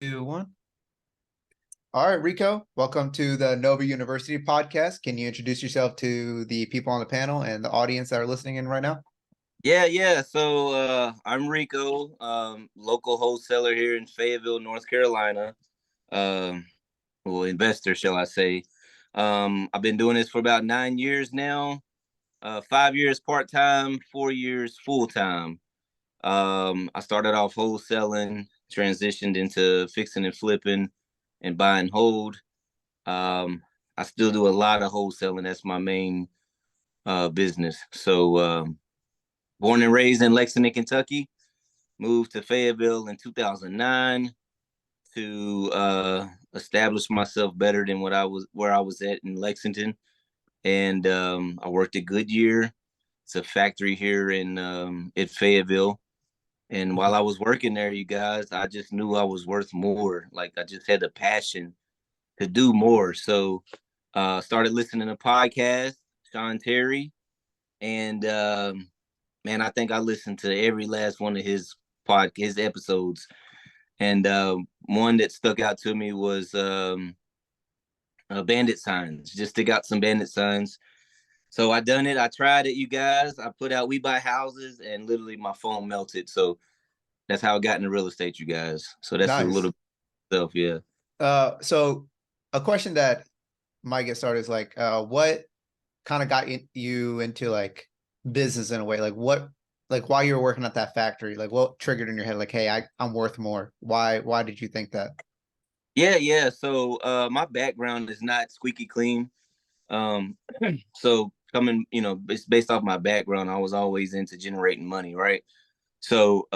Two, one. All right, Rico, welcome to the Nova University podcast. Can you introduce yourself to the people on the panel and the audience that are listening in right now? Yeah. So I'm Rico, local wholesaler here in Fayetteville, North Carolina. Um, well, investor, shall I say? I've been doing this for about 9 years now. 5 years part time, 4 years full time. I started off wholesaling, transitioned into fixing and flipping, and buy and hold. Um, I still do a lot of wholesaling. That's my main business. So born and raised in Lexington, Kentucky. Moved to Fayetteville in 2009 to establish myself better than what I was where I was at in Lexington. And I worked at Goodyear. It's a factory here in at Fayetteville. And while I was working there, you guys, I just knew I was worth more. Like I just had a passion to do more. So started listening to podcasts, Sean Terry, and man, I think I listened to every last one of his episodes. And one that stuck out to me was bandit signs. Just stick out some bandit signs. So I done it. I tried it, you guys. I put out We Buy Houses, and literally my phone melted. So that's how I got into real estate, you guys. So that's a Nice. little stuff, yeah. So a question that might get started is like, what kind of got you into like business in a way? Like while you were working at that factory, like what triggered in your head? Like, hey, I'm worth more. Why did you think that? Yeah. So my background is not squeaky clean. Um, so coming, it's based off my background. I was always into generating money, right? So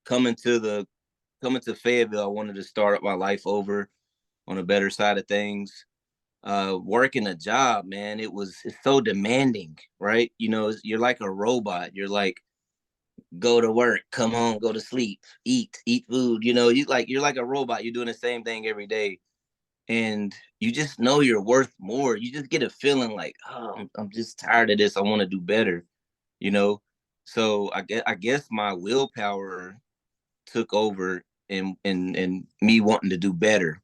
coming to the coming to Fayetteville, I wanted to start up my life over on a better side of things. Working a job, man, it's so demanding, right? You're like a robot. You're like, go to work, come home, go to sleep, eat food. You're like a robot. You're doing the same thing every day, and you just know you're worth more. You just get a feeling like, oh, I'm just tired of this. I want to do better, you know. So I guess my willpower took over and me wanting to do better,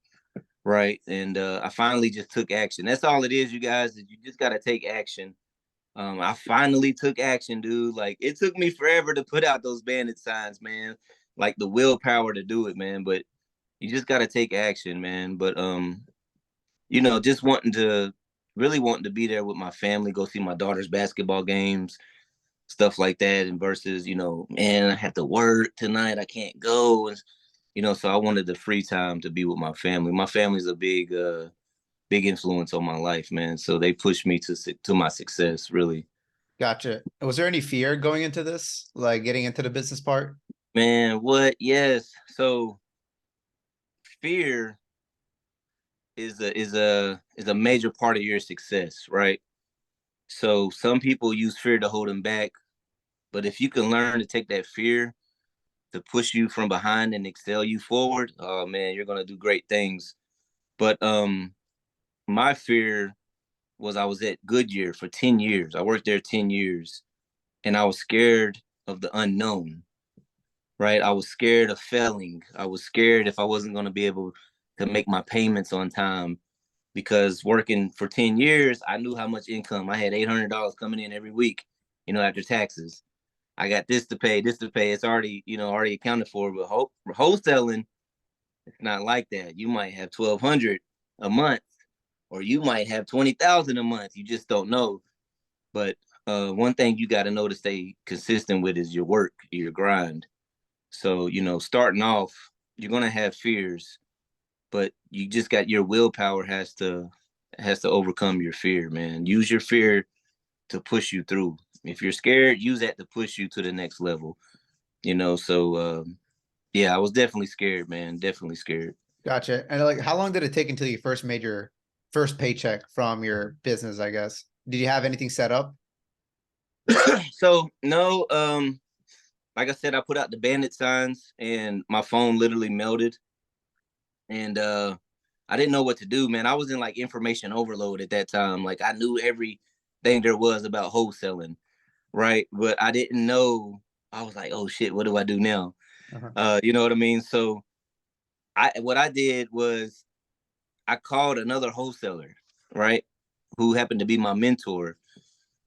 right? And I finally just took action. That's all it is, you guys. Is you just got to take action. I finally took action, dude. Like it took me forever to put out those bandit signs, man. Like the willpower to do it, man. But you just got to take action, man. But just really wanting to be there with my family, go see my daughter's basketball games, stuff like that. And versus, man, I have to work tonight. I can't go. And so I wanted the free time to be with my family. My family's a big influence on my life, man. So they pushed me to my success, really. Gotcha. Was there any fear going into this, like getting into the business part? Man, what? Yes. So fear is a major part of your success, right? So some people use fear to hold them back, but if you can learn to take that fear to push you from behind and excel you forward, oh man, you're gonna do great things. But my fear was I was at Goodyear for 10 years. I worked there 10 years and I was scared of the unknown, right? I was scared of failing. I was scared if I wasn't going to be able to make my payments on time because working for 10 years, I knew how much income. I had $800 coming in every week, after taxes. I got this to pay, this to pay. It's already accounted for. But wholesaling, it's not like that. You might have 1,200 a month, or you might have 20,000 a month. You just don't know. But one thing you got to know to stay consistent with is your work, your grind. So, starting off, you're gonna have fears, but you just got your willpower has to overcome your fear, man. Use your fear to push you through. If you're scared, use that to push you to the next level. So yeah, I was definitely scared, man. Definitely scared. Gotcha. And like, how long did it take until you first made your first paycheck from your business, I guess? Did you have anything set up? So no, like I said, I put out the bandit signs and my phone literally melted. And I didn't know what to do, man. I was in like information overload at that time. Like I knew everything there was about wholesaling, right? But I didn't know. I was like, oh shit, what do I do now? Uh-huh. You know what I mean? So what I did was I called another wholesaler, right? Who happened to be my mentor.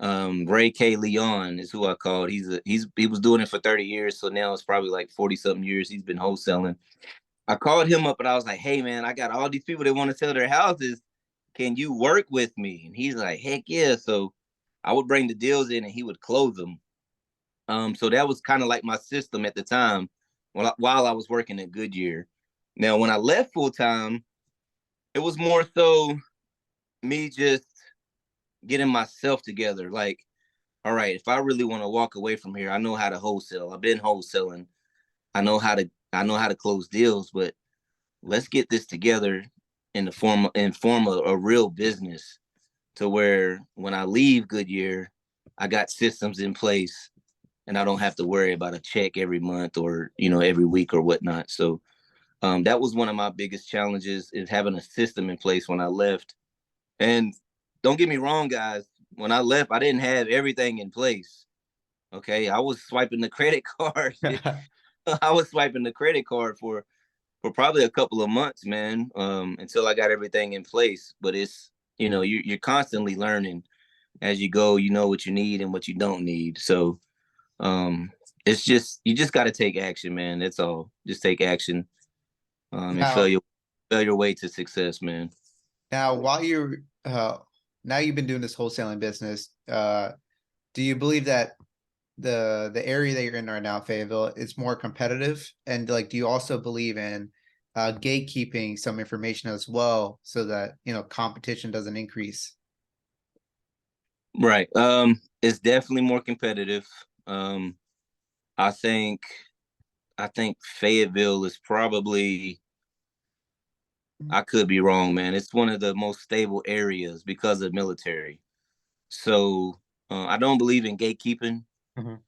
Ray K. Leon is who I called. He was doing it for 30 years, so now it's probably like 40 something years he's been wholesaling. I called him up and I was like, "Hey man, I got all these people that want to sell their houses. Can you work with me?" And he's like, "Heck yeah!" So I would bring the deals in and he would close them. So that was kind of like my system at the time while I was working at Goodyear. Now, when I left full time, it was more so me just getting myself together. Like, all right, if I really want to walk away from here, I know how to wholesale. I've been wholesaling. I know how to close deals, but let's get this together in form of a real business to where when I leave Goodyear, I got systems in place and I don't have to worry about a check every month or every week or whatnot. So that was one of my biggest challenges is having a system in place when I left. And don't get me wrong, guys. When I left, I didn't have everything in place. Okay, I was swiping the credit card. I was swiping the credit card for probably a couple of months, man, until I got everything in place. But it's you're constantly learning as you go. You know what you need and what you don't need. So it's just you just got to take action, man. That's all. Just take action, and Now, fail your way to success, man. now, while you're now you've been doing this wholesaling business, do you believe that the area that you're in right now, Fayetteville, is more competitive? And like, do you also believe in gatekeeping some information as well, so that competition doesn't increase? Right. It's definitely more competitive. Um, I think I think Fayetteville is probably I could be wrong, man. It's one of the most stable areas because of military. So I don't believe in gatekeeping Mhm.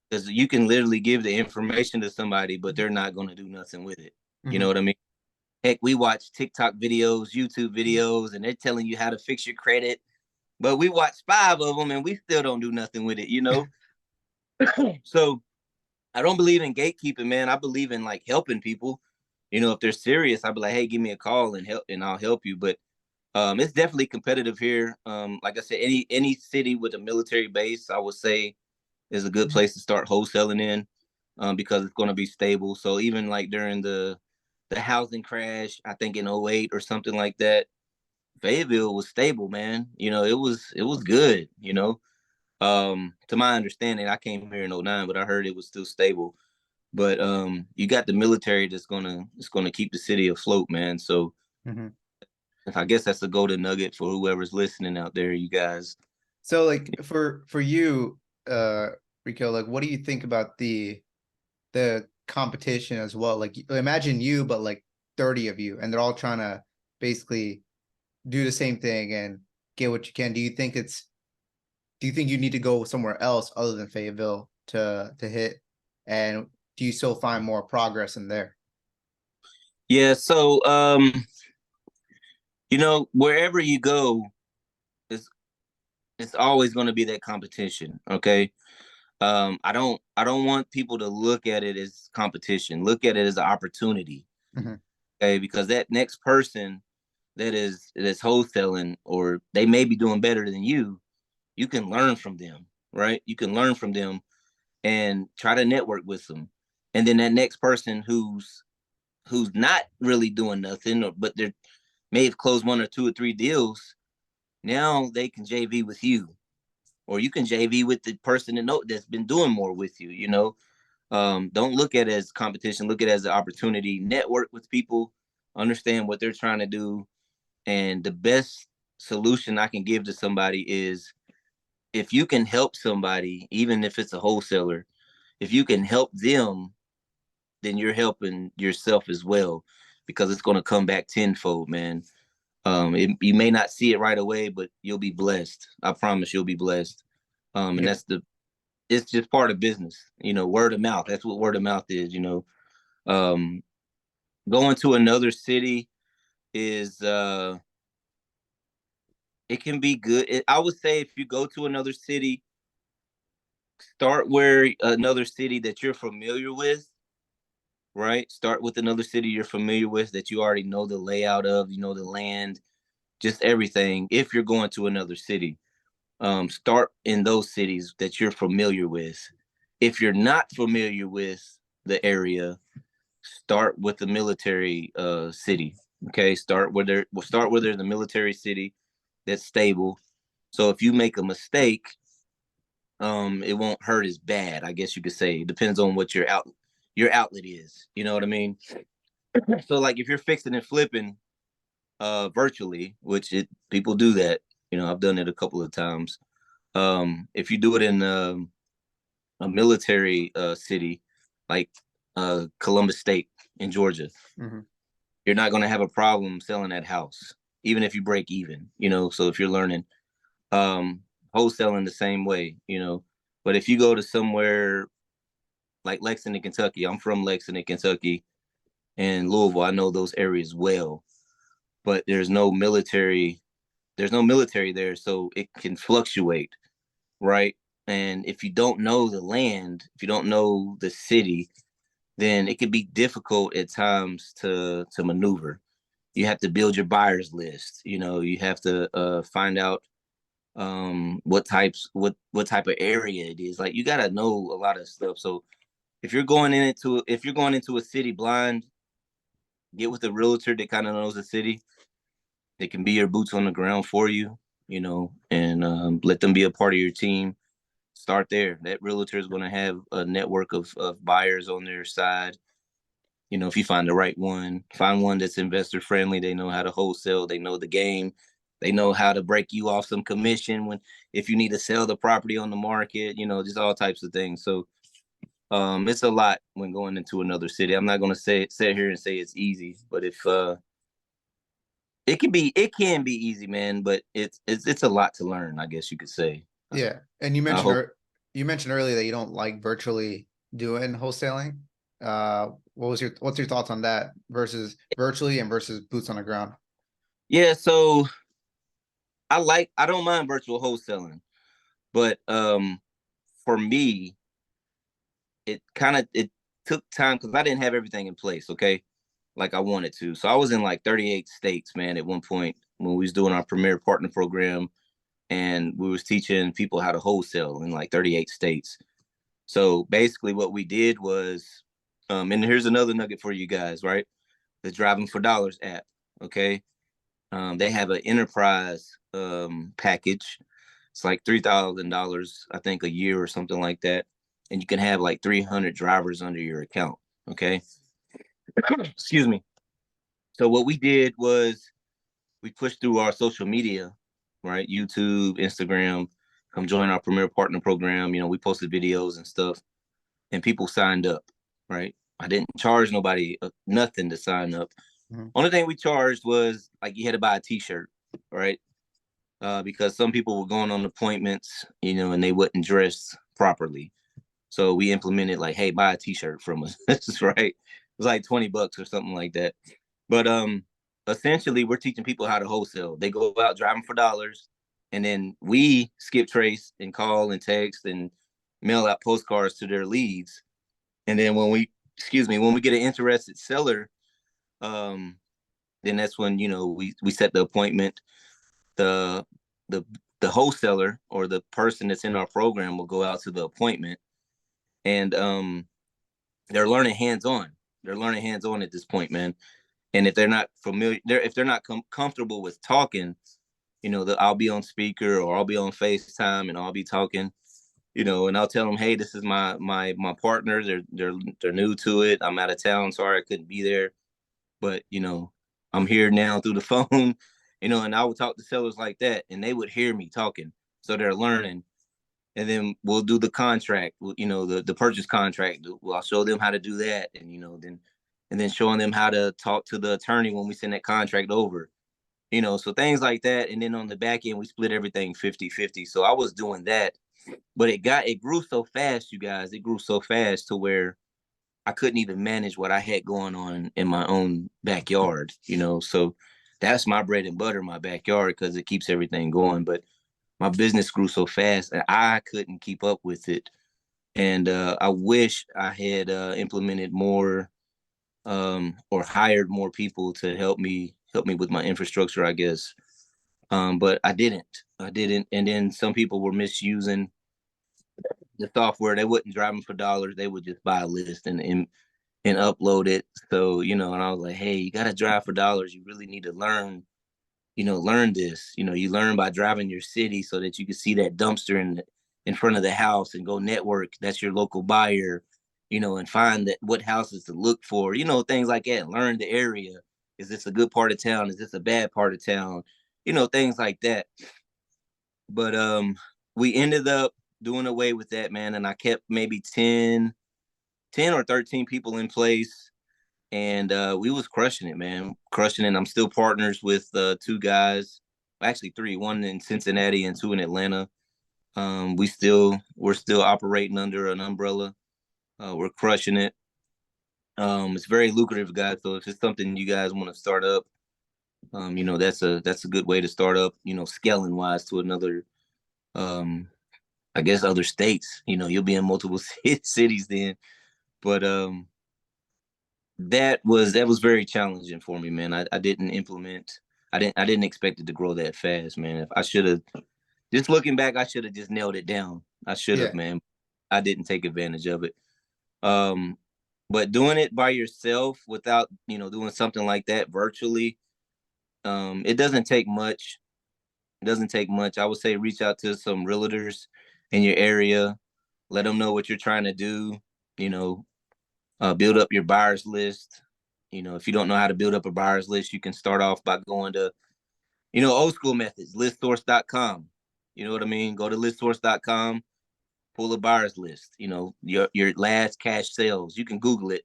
because you can literally give the information to somebody, but they're not going to do nothing with it. You know Mhm. what I mean? Heck, we watch TikTok videos, YouTube videos, and they're telling you how to fix your credit, but we watch 5 of them and we still don't do nothing with it. So I don't believe in gatekeeping, man. I believe in like helping people. If they're serious, I'd be like, hey, give me a call and help, and I'll help you. But it's definitely competitive here. Like I said, any city with a military base, I would say, is a good place to start wholesaling in, because it's going to be stable. So even like during the housing crash, I think in '08 or something like that, Fayetteville was stable, man. It was good. To my understanding, I came here in '09, but I heard it was still stable. But you got the military that's gonna keep the city afloat, man. So Mhm. if I guess that's the golden nugget for whoever's listening out there, you guys. So like for you, Rico, like what do you think about the competition as well? Like imagine you, but like 30 of you, and they're all trying to basically do the same thing and get what you can. Do you think you need to go somewhere else other than Fayetteville to hit? And do you still find more progress in there? Yeah. So wherever you go, it's it's always going to be that competition. Okay. I don't want people to look at it as competition. Look at it as an opportunity. Mhm. Okay, because that next person that's wholesaling, or they may be doing better than you can learn from them, right? You can learn from them and try to network with them. And then that next person who's not really doing nothing, but they may have closed 1 or 2 or 3 deals, now they can JV with you, or you can JV with the person that's been doing more with you. Don't look at it as competition. Look at it as an opportunity. Network with people, understand what they're trying to do, and the best solution I can give to somebody is if you can help somebody, even if it's a wholesaler, if you can help them, then you're helping yourself as well, because it's going to come back tenfold, man. You may not see it right away, but you'll be blessed. I promise you'll be blessed. And Yeah. it's just part of business, word of mouth. That's what word of mouth is. Um, Going to another city is, it can be good. I would say if you go to another city, start where another city that you're familiar with, right? Start with another city you're familiar with that you already know the layout of, you know, the land, just everything. If you're going to another city, start in those cities that you're familiar with. If you're not familiar with the area, start with the military city. Okay, start where there's a military city that's stable. So if you make a mistake, it won't hurt as bad. I guess you could say. It depends on what your outlet is. You know what I mean? So like if you're fixing and flipping virtually, which people do that. You know, I've done it a couple of times. If you do it in a military city like Columbus State in Georgia, Mm-hmm. you're not going to have a problem selling that house, even if you break even. You know, so if you're learning, um, wholesaling the same way, you know. But if you go to somewhere like Lexington, Kentucky, I'm from Lexington, Kentucky, and Louisville. I know those areas well, but there's no military there, so it can fluctuate, right? And if you don't know the land, if you don't know the city, then it can be difficult at times to maneuver. You have to build your buyers list. You know, you have to find out what type of area it is. Like you got to know a lot of stuff. So if you're going into a city blind, get with a realtor that kind of knows the city. They can be your boots on the ground for you, you know, and let them be a part of your team. Start there. That realtor is going to have a network of buyers on their side. You know, if you find the right one, find one that's investor friendly. They know how to wholesale. They know the game. They know how to break you off some commission when if you need to sell the property on the market. You know, just all types of things. So it's a lot when going into another city. I'm not going to sit here and say it's easy, but if it can be easy, man, but it's a lot to learn, I guess you could say. Yeah. And you I mentioned hope. you mentioned earlier that you don't like virtually doing wholesaling. What's your thoughts on that versus virtually and versus boots on the ground? Yeah, so I don't mind virtual wholesaling, but for me, it took time because I didn't have everything in place, okay? Like I wanted to. So I was in like 38 states, man, at one point when we was doing our premier partner program and we was teaching people how to wholesale in like 38 states. So basically what we did was and here's another nugget for you guys, right? The Driving for Dollars app, okay? They have an enterprise package. It's like $3,000, I think, a year or something like that, and you can have like 300 drivers under your account. Okay, excuse me. So what we did was we pushed through our social media, right? YouTube, Instagram. Come join our Premier Partner Program. You know, we posted videos and stuff, and people signed up, right? I didn't charge nobody nothing to sign up. Mhm. Only thing we charged was like you had to buy a T-shirt, right? Because some people were going on appointments, you know, and they wouldn't dress properly. So we implemented like, hey, buy a T-shirt from us. That's right. It was like $20 or something like that. But essentially, we're teaching people how to wholesale. They go out driving for dollars, and then we skip trace and call and text and mail out postcards to their leads. And then when we get an interested seller, um, then that's when you know we set the appointment. The the the wholesaler or the person that's in our program will go out to the appointment and they're learning hands on. They're learning hands on at this point, man. And if they're not familiar, if they're not comfortable with talking, you know, I'll be on speaker or I'll be on FaceTime and I'll be talking, you know, and I'll tell them, hey, this is my partner. They're new to it. I'm out of town. Sorry, I couldn't be there, but you know, I'm here now through the phone, you know, and I would talk to sellers like that, and they would hear me talking, so they're learning. And then we'll do the contract, you know, the purchase contract. Well, I'll show them how to do that, and you know, then showing them how to talk to the attorney when we send that contract over, you know, so things like that. And then on the back end, we split everything 50-50. So I was doing that, but it grew so fast, you guys. It grew so fast to where I couldn't even manage what I had going on in my own backyard, you know. So that's my bread and butter, my backyard, because it keeps everything going. But my business grew so fast and I couldn't keep up with it. And I wish I had implemented more or hired more people to help me with my infrastructure, I guess. But I didn't. And then some people were misusing the software. They wouldn't drive them for dollars. They would just buy a list and upload it. So, you know, and I was like, hey, you got to drive for dollars. You really need to learn, you know, learn this. You know, you learn by driving your city so that you can see that dumpster in front of the house and go network. That's your local buyer, you know, and find that what houses to look for, you know, things like that. Learn the area. Is this a good part of town? Is this a bad part of town? You know, things like that. But we ended up doing away with that, man. And I kept maybe 10 or 13 people in place. And we was crushing it, man. Crushing it. I'm still partners with two guys, actually three, one in Cincinnati and two in Atlanta. We're still operating under an umbrella. We're crushing it. It's very lucrative, guys. So if it's something you guys want to start up, you know, that's a good way to start up, you know, scaling wise to another I guess other states. You know, you'll be in multiple cities then. But that was very challenging for me, man. I didn't implement. I didn't expect it to grow that fast, man. If I should have just looking back, I should have just nailed it down. I should have, Yeah. man. I didn't take advantage of it. Um, but doing it by yourself without, you know, doing something like that virtually, it doesn't take much. It doesn't take much. I would say reach out to some realtors in your area, let them know what you're trying to do. You know, build up your buyers list. You know, if you don't know how to build up a buyers list, you can start off by going to, you know, old school methods, listsource.com. You know what I mean? Go to listsource.com, pull a buyers list. You know, your last cash sales. You can Google it,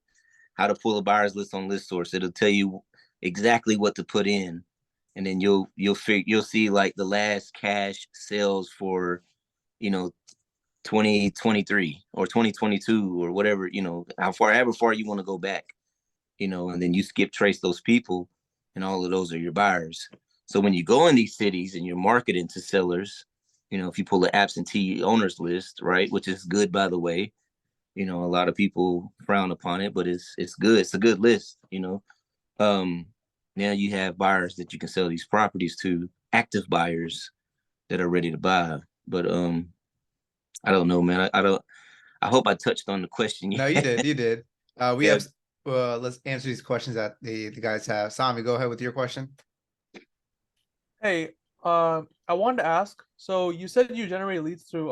how to pull a buyers list on listsource. It'll tell you exactly what to put in. And then you'll see like the last cash sales for, you know, 2023 or 2022 or whatever, you know, however far you want to go back, you know, and then you skip trace those people, and all of those are your buyers. So when you go in these cities and you're marketing to sellers, you know, if you pull an absentee owners list, right, which is good, by the way, you know, a lot of people frown upon it, but it's good. It's a good list, you know. Um, Now you have buyers that you can sell these properties to, active buyers that are ready to buy. But I don't know, man. I don't. I hope I touched on the question. No, you did. You did. We Yeah. have let's answer these questions that the guys have. Sami, go ahead with your question. Hey, I wanted to ask. So you said you generate leads through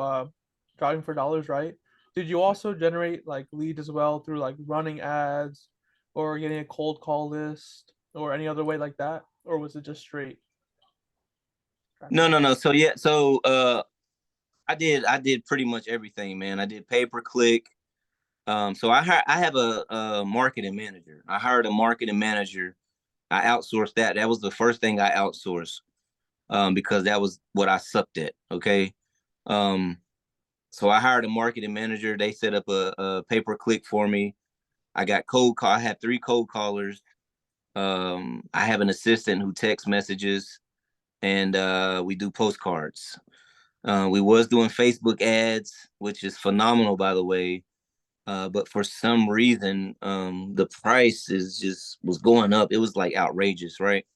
driving for dollars, right? Did you also generate like leads as well through like running ads or getting a cold call list or any other way like that, or was it just straight No, traffic? no, no. So yeah, so I did pretty much everything, man. I did pay per click. So I have a marketing manager. I hired a marketing manager. I outsourced that. That was the first thing I outsourced, because that was what I sucked at. Okay. Um, so I hired a marketing manager. They set up a pay per click for me. I got cold call. I had three cold callers. I have an assistant who text messages, and we do postcards. We was doing Facebook ads, which is phenomenal, by the way. But for some reason, the price is just was going up. It was like outrageous, right?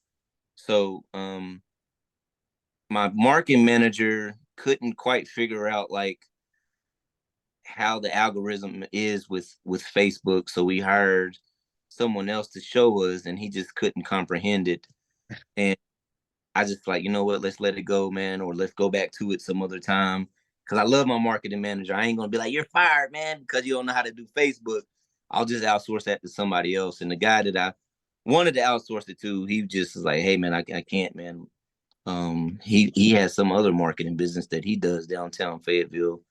So my marketing manager couldn't quite figure out like how the algorithm is with Facebook. So we hired someone else to show us, and he just couldn't comprehend it. And I just like, you know what, let's let it go, man, or let's go back to it some other time. Cause I love my marketing manager. I ain't gonna be like, you're fired, man, because you don't know how to do Facebook. I'll just outsource that to somebody else. And the guy that I wanted to outsource it to, he just was like, hey man, I can't, man. He has some other marketing business that he does downtown Fayetteville,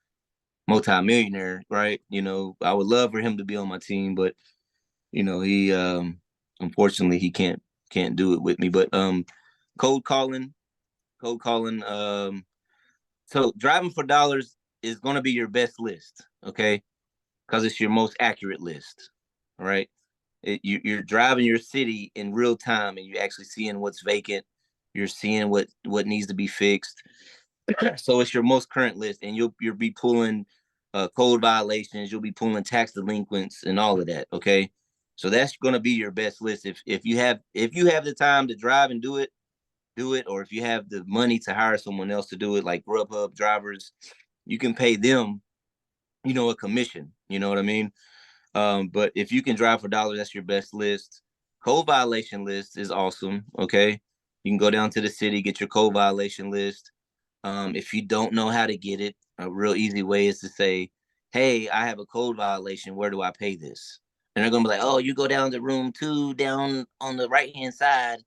multimillionaire, right? You know, I would love for him to be on my team, but you know, he unfortunately he can't do it with me. But cold calling, cold calling. So driving for dollars is going to be your best list, okay? Because it's your most accurate list, all right? You're driving your city in real time, and you're actually seeing what's vacant. You're seeing what needs to be fixed. So it's your most current list, and you'll be pulling code violations. You'll be pulling tax delinquents and all of that, okay? So that's going to be your best list. If you have the time to drive and do it, or if you have the money to hire someone else to do it, like Grubhub drivers, you can pay them, a commission. You know what I mean? But if you can drive for dollars, that's your best list. Code violation list is awesome. Okay. You can go down to the city, get your code violation list. If you don't know how to get it, a real easy way is to say, hey, I have a code violation. Where do I pay this? And they're going to be like, oh, you go down to room 2 down on the right-hand side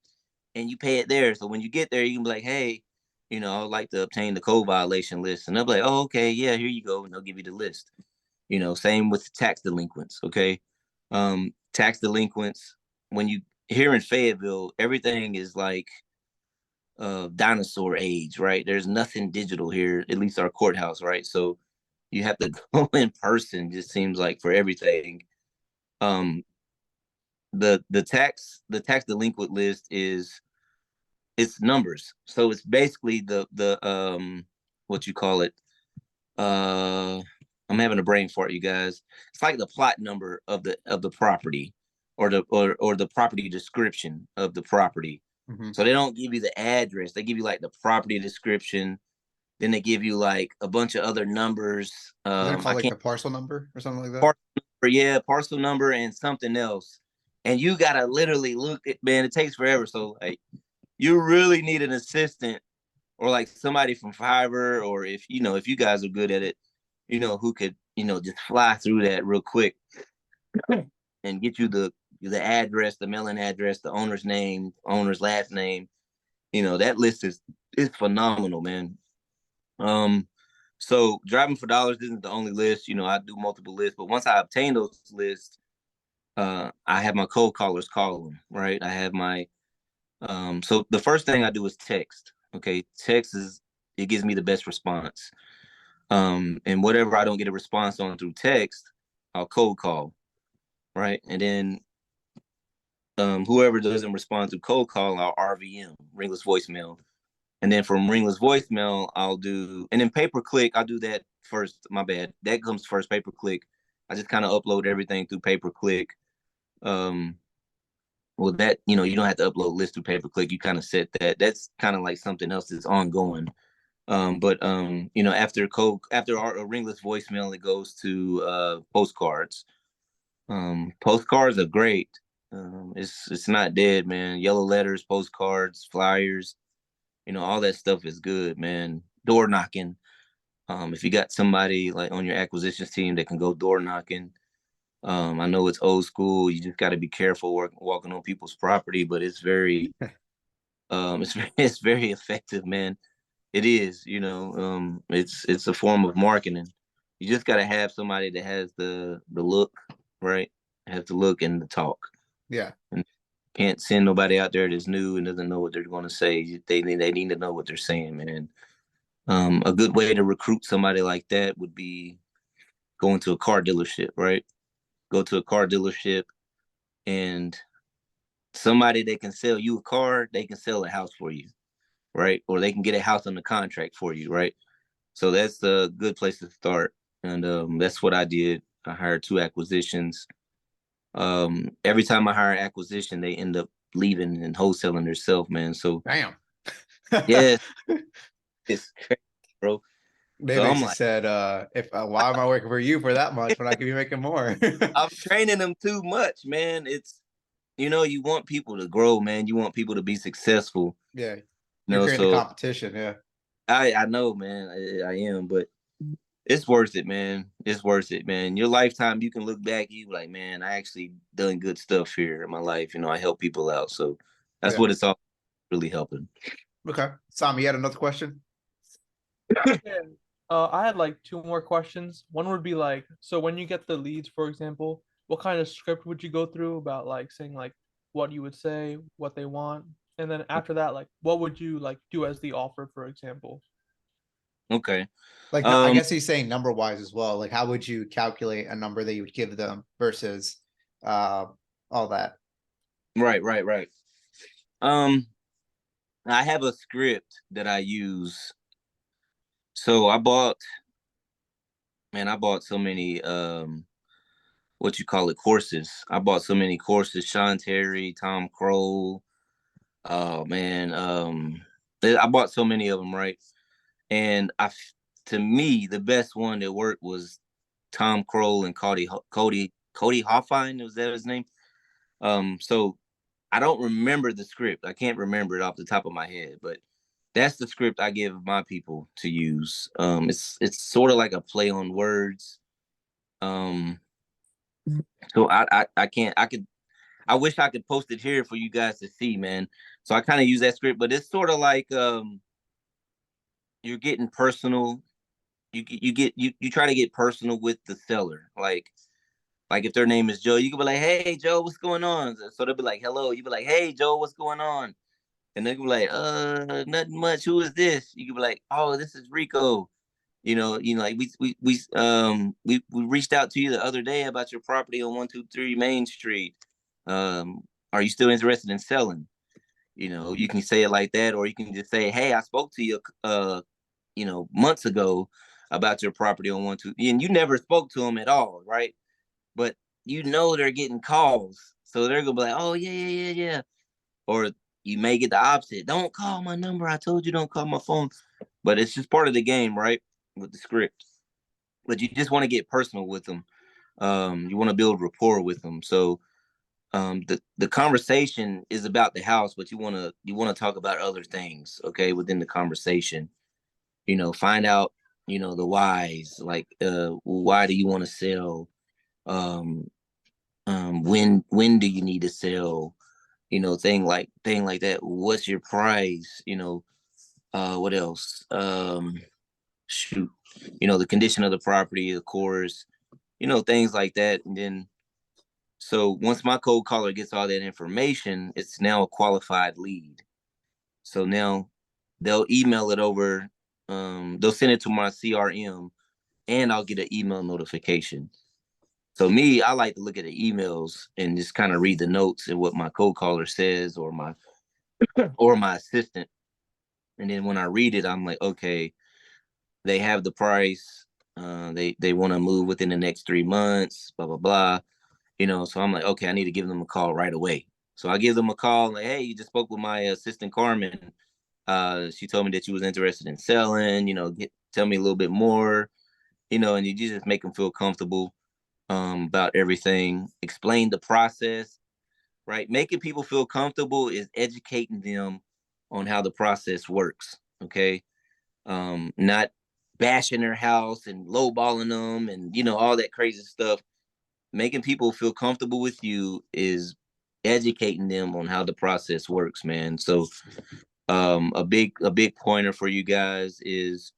and you pay it there. So when you get there, you can be like, hey, I'd like to obtain the code violation list. And they'll be like, oh, okay, yeah, here you go. And they'll give you the list. Same with tax delinquents. Okay. Tax delinquents, when you here in Fayetteville, everything is like dinosaur age, right? There's nothing digital here, at least our courthouse, right? So you have to go in person, just seems like, for everything. Um, the tax delinquent list is, it's numbers. So it's basically the what you call it. I'm having a brain fart, you guys. It's like the plot number of the property, or the property description of the property. Mhm. So they don't give you the address. They give you like the property description. Then they give you like a bunch of other numbers. Isn't it I called like can't the parcel number or something like that? parcel number, yeah, parcel number and something else. And you gotta literally look at, man, it takes forever. So like you really need an assistant, or like somebody from Fiverr, or if you guys are good at it, who could, just fly through that real quick and get you the address, the mailing address, the owner's name, owner's last name. That list is phenomenal, man. So driving for dollars isn't the only list. I do multiple lists, but once I obtain those lists, I have my cold callers call them, right? I have my so the first thing I do is text. Okay, text it gives me the best response. And whatever I don't get a response on through text, I'll cold call, right? And then whoever doesn't respond to cold call, I'll RVM, ringless voicemail. And then from ringless voicemail, I'll do, and then pay per click, I'll do that first. My bad. That comes first, pay per click. I just kind of upload everything through pay per click. Um, well, that, you don't have to upload lists through pay per click. You kind of set that. That's kind of like something else that's ongoing. But after our ringless voicemail, it goes to postcards. Postcards are great. It's not dead, man. Yellow letters, postcards, flyers, all that stuff is good, man. Door knocking. If you got somebody like on your acquisitions team that can go door knocking, I know it's old school. You just got to be careful walking on people's property, but it's very, it's very effective, man. It is, it's a form of marketing. You just got to have somebody that has the look, right? Have the look and the talk. Yeah. And can't send nobody out there that's new and doesn't know what they're going to say. They need to know what they're saying, man. A good way to recruit somebody like that would be going to a car dealership, right? Go to a car dealership, and somebody that can sell you a car, they can sell a house for you, right? Or they can get a house on the contract for you, right? So that's a good place to start. And that's what I did. I hired 2 acquisitions. Every time I hire an acquisition, they end up leaving and wholesaling themselves, man. So Damn. yeah, it's crazy, bro. They So I'm basically like, said, if why am I working for you for that much when I could be making more? I'm training them too much, man. It's you want people to grow, man. You want people to be successful. Yeah. You're creating the So competition, yeah. I know, man. I am, but it's worth it, man. It's worth it, man. Your lifetime, you can look back, you like, man, I actually done good stuff here in my life. I help people out. So that's Yeah. what it's all really helping. Okay. Sam, you had another question? Yeah. I had like 2 more questions. One would be like, so when you get the leads, for example, what kind of script would you go through about like saying like what you would say, what they want, and then after that, like what would you like do as the offer, for example? Okay. Like, I Um, guess he's saying number wise as well. Like, how would you calculate a number that you would give them versus uh all that? right. Um, I have a script that I use. So I bought so many what you call it, courses. I bought so many courses, Sean Terry, Tom Kroll. Oh man, I bought so many of them, right? And to me, the best one that worked was Tom Kroll and Cody Hoffine. Was that his name? So I don't remember the script. I can't remember it off the top of my head, but that's the script I give my people to use. It's sort of like a play on words. Um, so I can't I wish I could post it here for you guys to see, man. So I kind of use that script, but it's sort of like you're getting personal. You try to get personal with the seller, like if their name is Joe, you can be like, "Hey Joe, what's going on?" So they'll be like, "Hello." You be like, "Hey Joe, what's going on?" And they can be like, nothing much. Who is this?" You can be like, "Oh, this is Rico." Like we reached out to you the other day about your property on 123 Main Street. Are you still interested in selling? You can say it like that, or you can just say, "Hey, I spoke to you, months ago about your property on 123," and you never spoke to them at all, right? But they're getting calls, so they're gonna be like, "Oh yeah, yeah, yeah, yeah," or you may get the opposite. "Don't call my number. I told you don't call my phone." But it's just part of the game, right? With the script. But you just want to get personal with them. You want to build rapport with them. So the conversation is about the house, but you want to talk about other things, okay, within the conversation. Find out, the whys, like why do you want to sell? Um, when do you need to sell? Thing like that. What's your price? What else? Shoot, the condition of the property, of course, things like that. And then, so once my cold caller gets all that information, it's now a qualified lead. So now they'll email it over. They'll send it to my CRM, and I'll get an email notification. So me, I like to look at the emails and just kind of read the notes and what my cold caller says, or my assistant. And then when I read it, I'm like, okay, they have the price. They want to move within the next 3 months, blah blah blah. So I'm like, okay, I need to give them a call right away. So I give them a call, like, "Hey, you just spoke with my assistant Carmen. She told me that you was interested in selling. Tell me a little bit more. And you just make them feel comfortable about everything. Explain the process, right? Making people feel comfortable is educating them on how the process works. Okay, not bashing their house and lowballing them and all that crazy stuff. Making people feel comfortable with you is educating them on how the process works, man. So a big pointer for you guys is,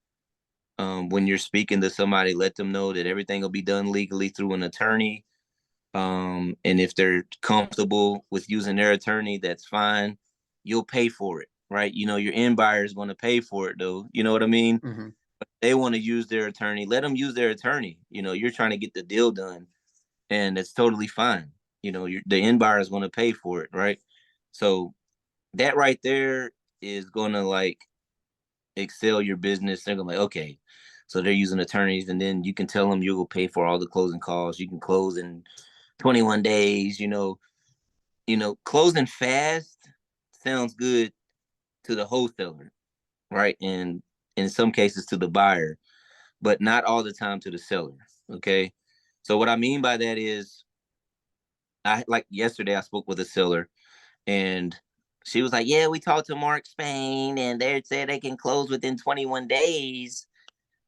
when you're speaking to somebody, let them know that everything will be done legally through an attorney. And if they're comfortable with using their attorney, that's fine. You'll pay for it, right? Your end buyer is going to pay for it, though. You know what I mean? Mm-hmm. They want to use their attorney. Let them use their attorney. You're trying to get the deal done, and it's totally fine. The end buyer is going to pay for it, right? So that right there is going to like excel your business. They're going to be like, okay, so they're using attorneys, and then you can tell them you will pay for all the closing costs. You can close in 21 days. Closing fast sounds good to the wholesaler, right? And in some cases to the buyer, but not all the time to the seller. Okay. So what I mean by that is, I like yesterday I spoke with a seller, and she was like, "Yeah, we talked to Mark Spain and they said they can close within 21 days."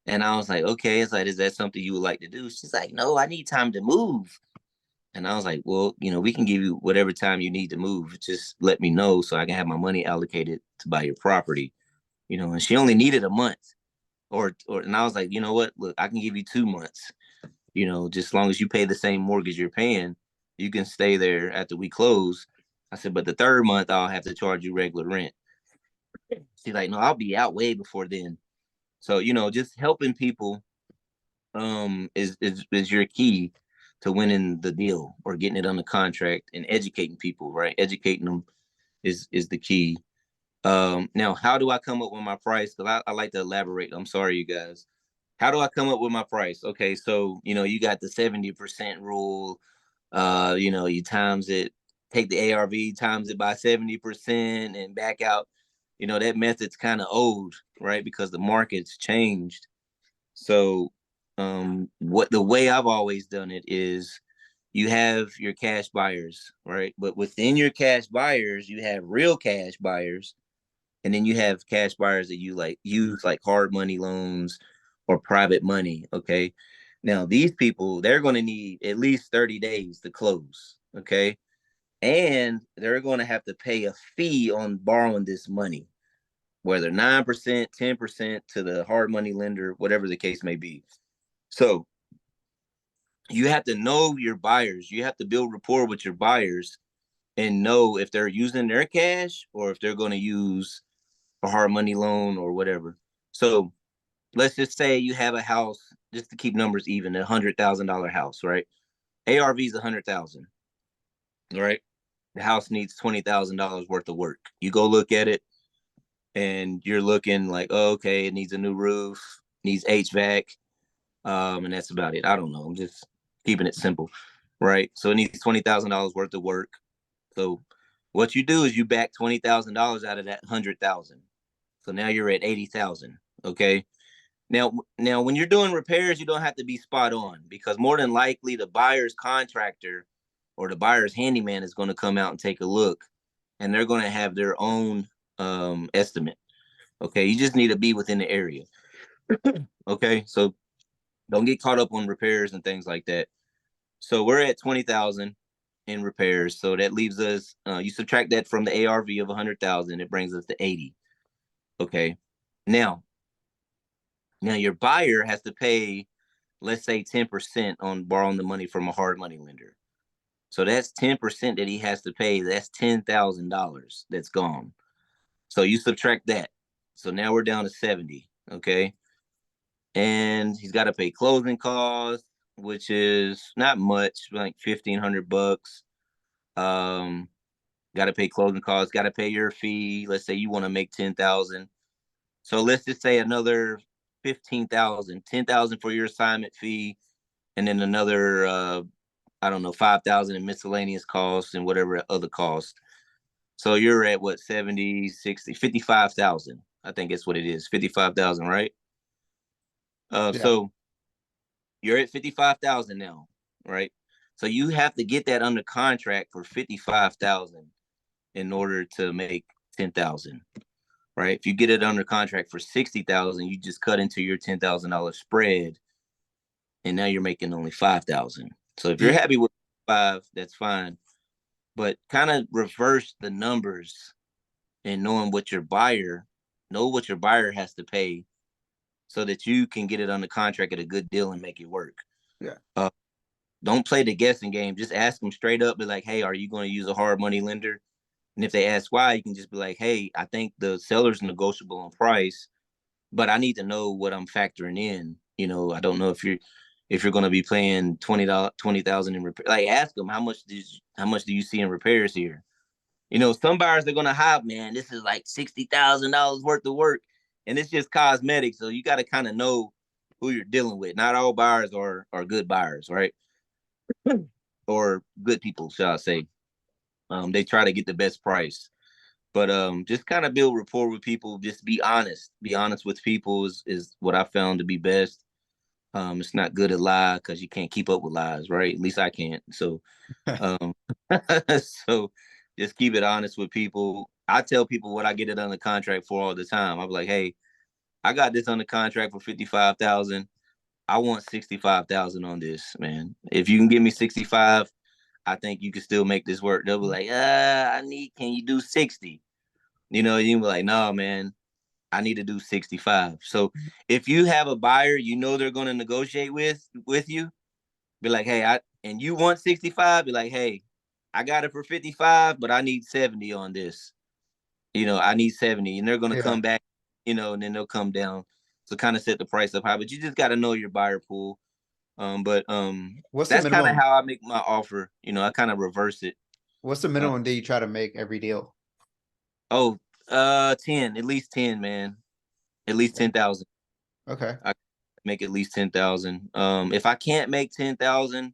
And I was like, "Okay." It's like, "Is that something you would like to do?" She's like, "No, I need time to move." And I was like, "Well, we can give you whatever time you need to move. Just let me know so I can have my money allocated to buy your property." And she only needed a month, and I was like, "You know what? Look, I can give you 2 months. Just as long as you pay the same mortgage you're paying, you can stay there after we close." I said, "But the third month, I'll have to charge you regular rent." She's like, "No, I'll be out way before then." So, just helping people is your key to winning the deal or getting it under contract, and educating people, right? Educating them is the key. Now, how do I come up with my price? Because I like to elaborate. I'm sorry, you guys. how do I come up with my price? Okay, so you got the 70% rule. You times it, take the ARV, times it by 70% and back out. That method's kind of old, right? Because the market's changed. So what the way I've always done it is you have your cash buyers, right? But within your cash buyers, you have real cash buyers, and then you have cash buyers that you like use like hard money loans or private money. Okay. Now these people, they're going to need at least 30 days to close. Okay. And they're going to have to pay a fee on borrowing this money, whether 9%, 10% to the hard money lender, whatever the case may be. So you have to know your buyers. You have to build rapport with your buyers and know if they're using their cash or if they're going to use a hard money loan or whatever. So let's just say you have a house, just to keep numbers even, $100,000 house, right? ARV is 100,000, right? The house needs $20,000 worth of work. You go look at it, and you're looking like, oh, okay, it needs a new roof, needs HVAC, and that's about it. I don't know. I'm just keeping it simple, right? So it needs $20,000 worth of work. So what you do is you back $20,000 out of that 100,000. So now you're at 80,000. Okay. Now, when you're doing repairs, you don't have to be spot on, because more than likely the buyer's contractor or the buyer's handyman is going to come out and take a look, and they're going to have their own estimate. Okay. You just need to be within the area. Okay. So don't get caught up on repairs and things like that. So we're at 20,000 in repairs. So that leaves us, you subtract that from the ARV of 100,000, it brings us to 80. Okay. Now your buyer has to pay, let's say 10% on borrowing the money from a hard money lender. So that's 10% that he has to pay. That's $10,000 that's gone. So you subtract that. So now we're down to 70. Okay. And he's got to pay closing costs, which is not much, like $1,500. Got to pay closing costs, got to pay your fee. Let's say you want to make 10,000. So let's just say another 15,000, 10,000 for your assignment fee, and then another I don't know, 5,000 in miscellaneous costs and whatever other costs. So you're at what, 70, 60, 55,000. I think that's what it is. 55,000, right? Yeah. So you're at 55,000 now, right? So you have to get that under contract for 55,000 in order to make 10,000, right? If you get it under contract for 60,000, you just cut into your $10,000 spread, and now you're making only 5,000. So if you're happy with 5, that's fine. But kind of reverse the numbers and know what your buyer has to pay, so that you can get it under contract at a good deal and make it work. Yeah. Don't play the guessing game. Just ask them straight up. Be like, hey, are you going to use a hard money lender? And if they ask why, you can just be like, hey, I think the seller's negotiable on price, but I need to know what I'm factoring in. I don't know if you're going to be paying $20,000 in repair. Like, ask them how much do you see in repairs here? Some buyers are going to hide, man, this is like $60,000 worth of work, and it's just cosmetic. So you got to kind of know who you're dealing with. Not all buyers are good buyers, right? Or good people, shall I say. They try to get the best price. But just kind of build rapport with people. Just be honest. Be honest with people is what I found to be best. It's not good to lie, because you can't keep up with lies, right? At least I can't. So, um, so just keep it honest with people. I tell people what I get it under contract for all the time. I'm like, hey, I got this under contract for 55,000. I want 65,000 on this, man. If you can give me 65, I think you can still make this work. They'll be like, can you do 60? You can be like, no, man, I need to do 65. So if you have a buyer, they're going to negotiate with you, be like, hey, and you want 65, be like, hey, I got it for 55, but I need 70 on this. I need 70, and they're going to come back, and then they'll come down. So kind of set the price up high, but you just got to know your buyer pool. But What's the that's kind of minimum? how I make my offer. I kind of reverse it. What's the minimum that you try to make every deal? Oh, 10, at least 10, man. At least 10,000. Okay. make at least 10,000. If I can't make 10,000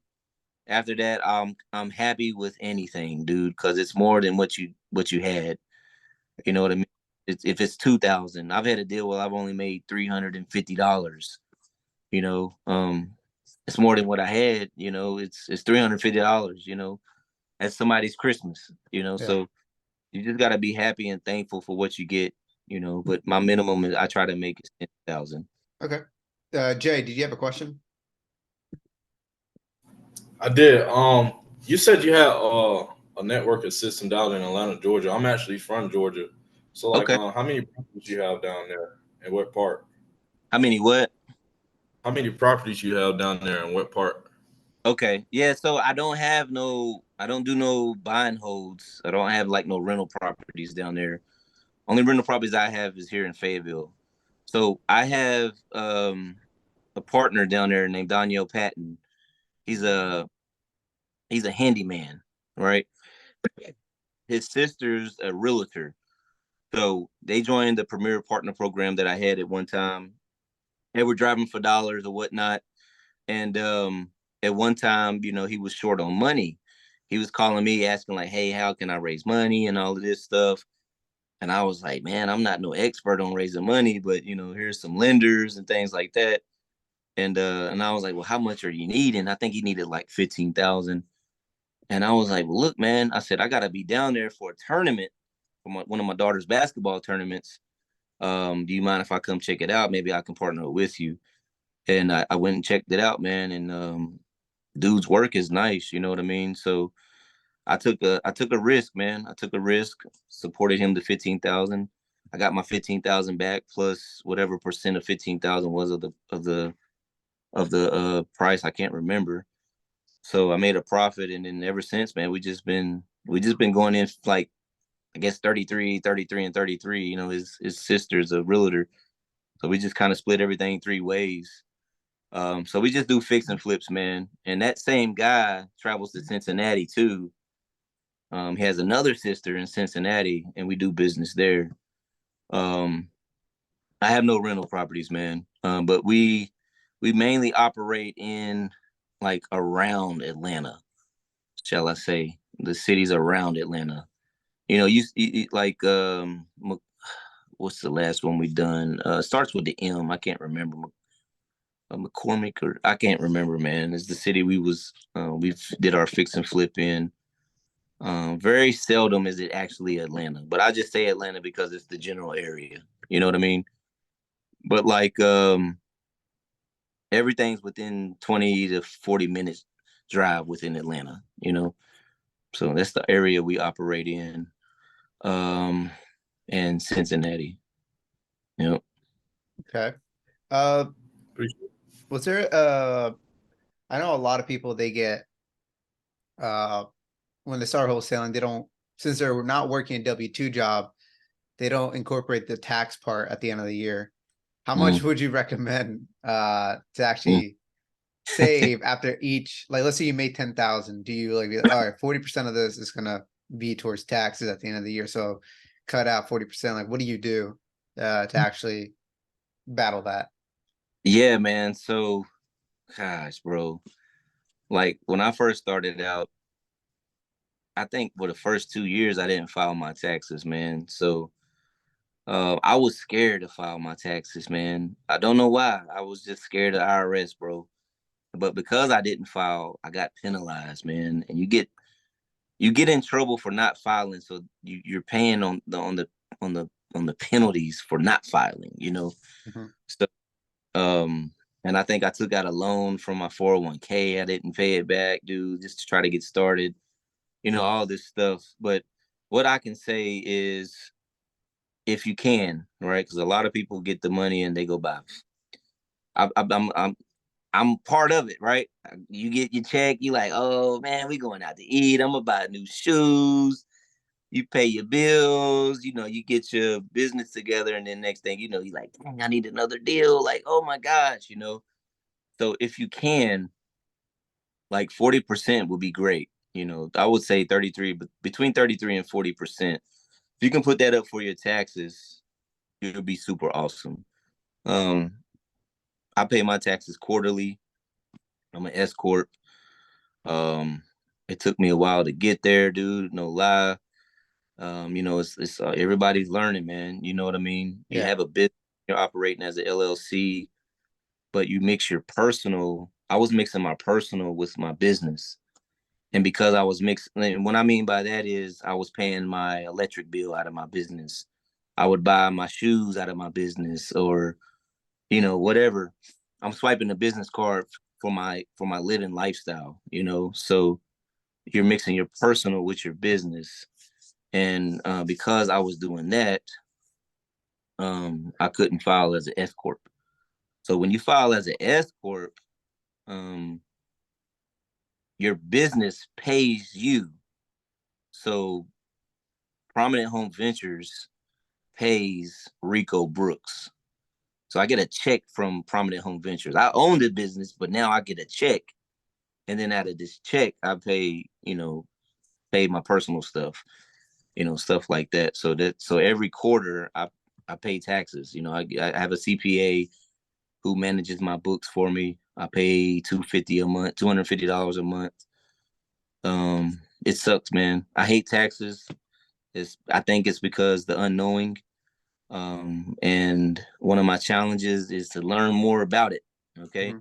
after that, I'm happy with anything, dude, because it's more than what you had. You know what I mean? If it's 2,000, I've had a deal where I've only made $350. You know, it's more than what I had. You know, it's $350. You know, that's somebody's Christmas. You know, Yeah. so you just gotta be happy and thankful for what you get. You know, but my minimum is I try to make it 10,000. Okay. Jay, did you have a question? I did. You said you had a networking system down in Atlanta, Georgia. I'm actually from Georgia, so like, Okay. how many properties you have down there, and what part? How many what? How many properties you have down there, and what part? Okay. Yeah, so I don't do no buy and holds. I don't have like no rental properties down there. Only rental properties I have is here in Fayetteville. So I have a partner down there named Daniel Patton. He's a he's a handyman, right? His sister's a realtor. So they joined the Premier Partner program that I had at one time. They were driving for dollars or whatnot. And at one time, you know, he was short on money. He was calling me asking, like, hey, how can I raise money and all of this stuff? And I was like, man, I'm not no expert on raising money, but you know, here's some lenders and things like that. And I was like, well, how much are you needing? I think he needed like 15,000. And I was like, well, look, man, I said, I gotta be down there for a tournament for one of my daughter's basketball tournaments. Do you mind if I come check it out? Maybe I can partner with you. And I went and checked it out, man. And dude's work is nice, you know what I mean? So I took a risk, man. I took a risk, supported him to 15,000. I got my 15,000 back plus whatever percent of 15,000 was of the price. I can't remember. So I made a profit, and then ever since, man, we just been going in like, I guess 33, 33, and 33. You know, his sister's a realtor. So we just kind of split everything three ways. So we just do fix and flips, man. And that same guy travels to Cincinnati too. He has another sister in Cincinnati, and we do business there. Um, I have no rental properties, man. But we mainly operate in like around Atlanta, shall I say, the cities around Atlanta. You know, like what's the last one we done? Starts with the M. I can't remember. McCormick, or I can't remember, man. It's the city we did our fix and flip in. Very seldom is it actually Atlanta, but I just say Atlanta because it's the general area. You know what I mean? But like everything's within 20 to 40 minutes drive within Atlanta, you know? So that's the area we operate in. Um and Cincinnati. Yep. Okay. Uh, Appreciate it. was there I know a lot of people they get uh when they start wholesaling, they don't, since they're not working a W-2 job, they don't incorporate the tax part at the end of the year. How much Mm, would you recommend to mm. actually save after each, like let's say you made 10,000, do you like be like, all right, 40% of this is gonna be towards taxes at the end of the year, so cut out 40%? Like what do you do to actually battle that? Yeah, man. So gosh, bro. Like when I first started out, I think for the first 2 years I didn't file my taxes, man. So I was scared to file my taxes, man. I don't know why. I was just scared of IRS, bro. But because I didn't file, I got penalized, man. And you get in trouble for not filing, so you're paying on the penalties for not filing, you know. Mhm. So and I think I took out a loan from my 401k. I didn't pay it back, dude, just to try to get started, you know, all this stuff. But what I can say is if you can, right? Because a lot of people get the money and they go buy. I'm part of it, right? You get your check, you like, oh man, we going out to eat. I'm gonna buy new shoes. You pay your bills, you know, you get your business together, and then next thing you know, you like, dang, I need another deal. Like, oh my gosh, you know. So if you can, like 40% would be great. You know, I would say 33, but between 33 and 40%. If you can put that up for your taxes, it would be super awesome. Um, I pay my taxes quarterly. I'm an S corp. It took me a while to get there, dude. No lie. It's everybody's learning, man. You know what I mean? You Yeah. have a business, you're operating as an LLC, but you mix your personal. I was mixing my personal with my business. And because I was mixing, and what I mean by that is I was paying my electric bill out of my business. I would buy my shoes out of my business, or whatever. I'm swiping a business card for my living lifestyle, So you're mixing your personal with your business. And because I was doing that, I couldn't file as an S corp. So when you file as an S corp, um, your business pays you. So Prominent Home Ventures pays Rico Brooks. So I get a check from Prominent Home Ventures. I own the business, but now I get a check. And then out of this check, I pay my personal stuff, stuff like that. So every quarter I pay taxes. I have a CPA who manages my books for me. I pay $250 a month, $250 a month. It sucks, man. I hate taxes. I think it's because the unknowing. And one of my challenges is to learn more about it. Okay.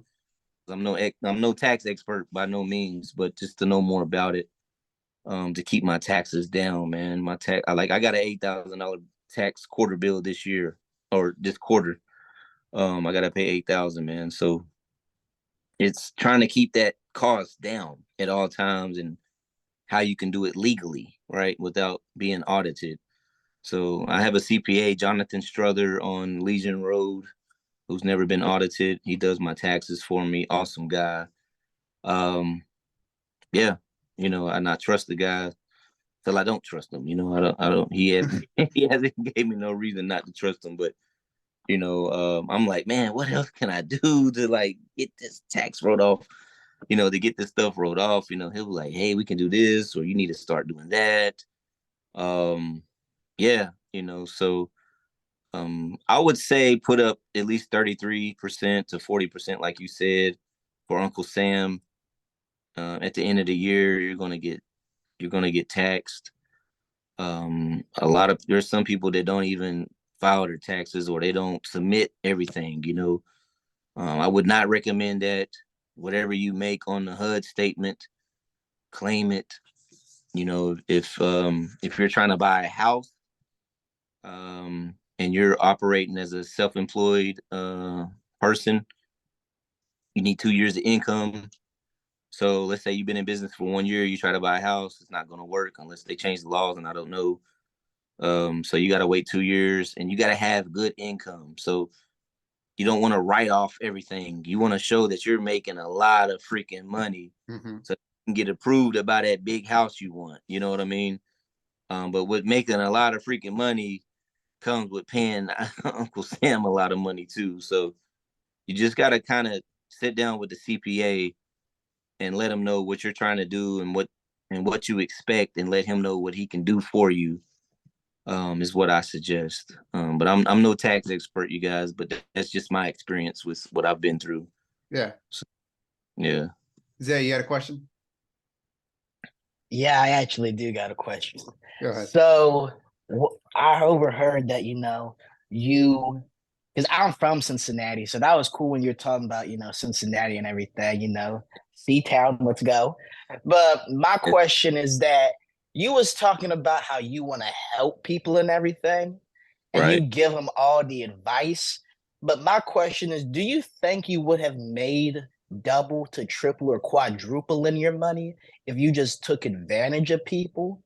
I'm no tax expert by no means, but just to know more about it. To keep my taxes down, man. I got an $8,000 tax quarter bill this year, or this quarter. I gotta pay 8,000, man. So it's trying to keep that cost down at all times, and how you can do it legally, right, without being audited. So I have a CPA, Jonathan Struther, on Legion Road, who's never been audited. He does my taxes for me. Awesome guy. Yeah, and I trust the guy till I don't trust him. I don't. He hasn't gave me no reason not to trust him. But I'm like, man, what else can I do to like get this tax wrote off? To get this stuff wrote off. He'll be like, hey, we can do this, or you need to start doing that. Yeah, so I would say put up at least 33% to 40%, like you said, for Uncle Sam. At the end of the year, you're gonna get taxed. There's some people that don't even file their taxes, or they don't submit everything. I would not recommend that. Whatever you make on the HUD statement, claim it. If you're trying to buy a house, and you're operating as a self-employed person, you need 2 years of income. So let's say you've been in business for 1 year, you try to buy a house, it's not going to work unless they change the laws, and I don't know. So you got to wait 2 years, and you got to have good income. So you don't want to write off everything. You want to show that you're making a lot of freaking money, so you can get approved to buy that big house you want. You know what I mean? But with making a lot of freaking money comes with paying Uncle Sam a lot of money too. So you just got to kind of sit down with the CPA and let him know what you're trying to do, and what you expect, and let him know what he can do for you. Is what I suggest. But I'm no tax expert, you guys, but that's just my experience with what I've been through. Yeah. So, yeah. Zay, you had a question? Yeah, I actually do got a question. Go ahead. So I overheard that, you, because I'm from Cincinnati. So that was cool when you're talking about, Cincinnati and everything, C-Town, let's go. But my question is that you was talking about how you want to help people and everything, and you Right. give them all the advice. But my question is, do you think you would have made double to triple or quadruple in your money if you just took advantage of people?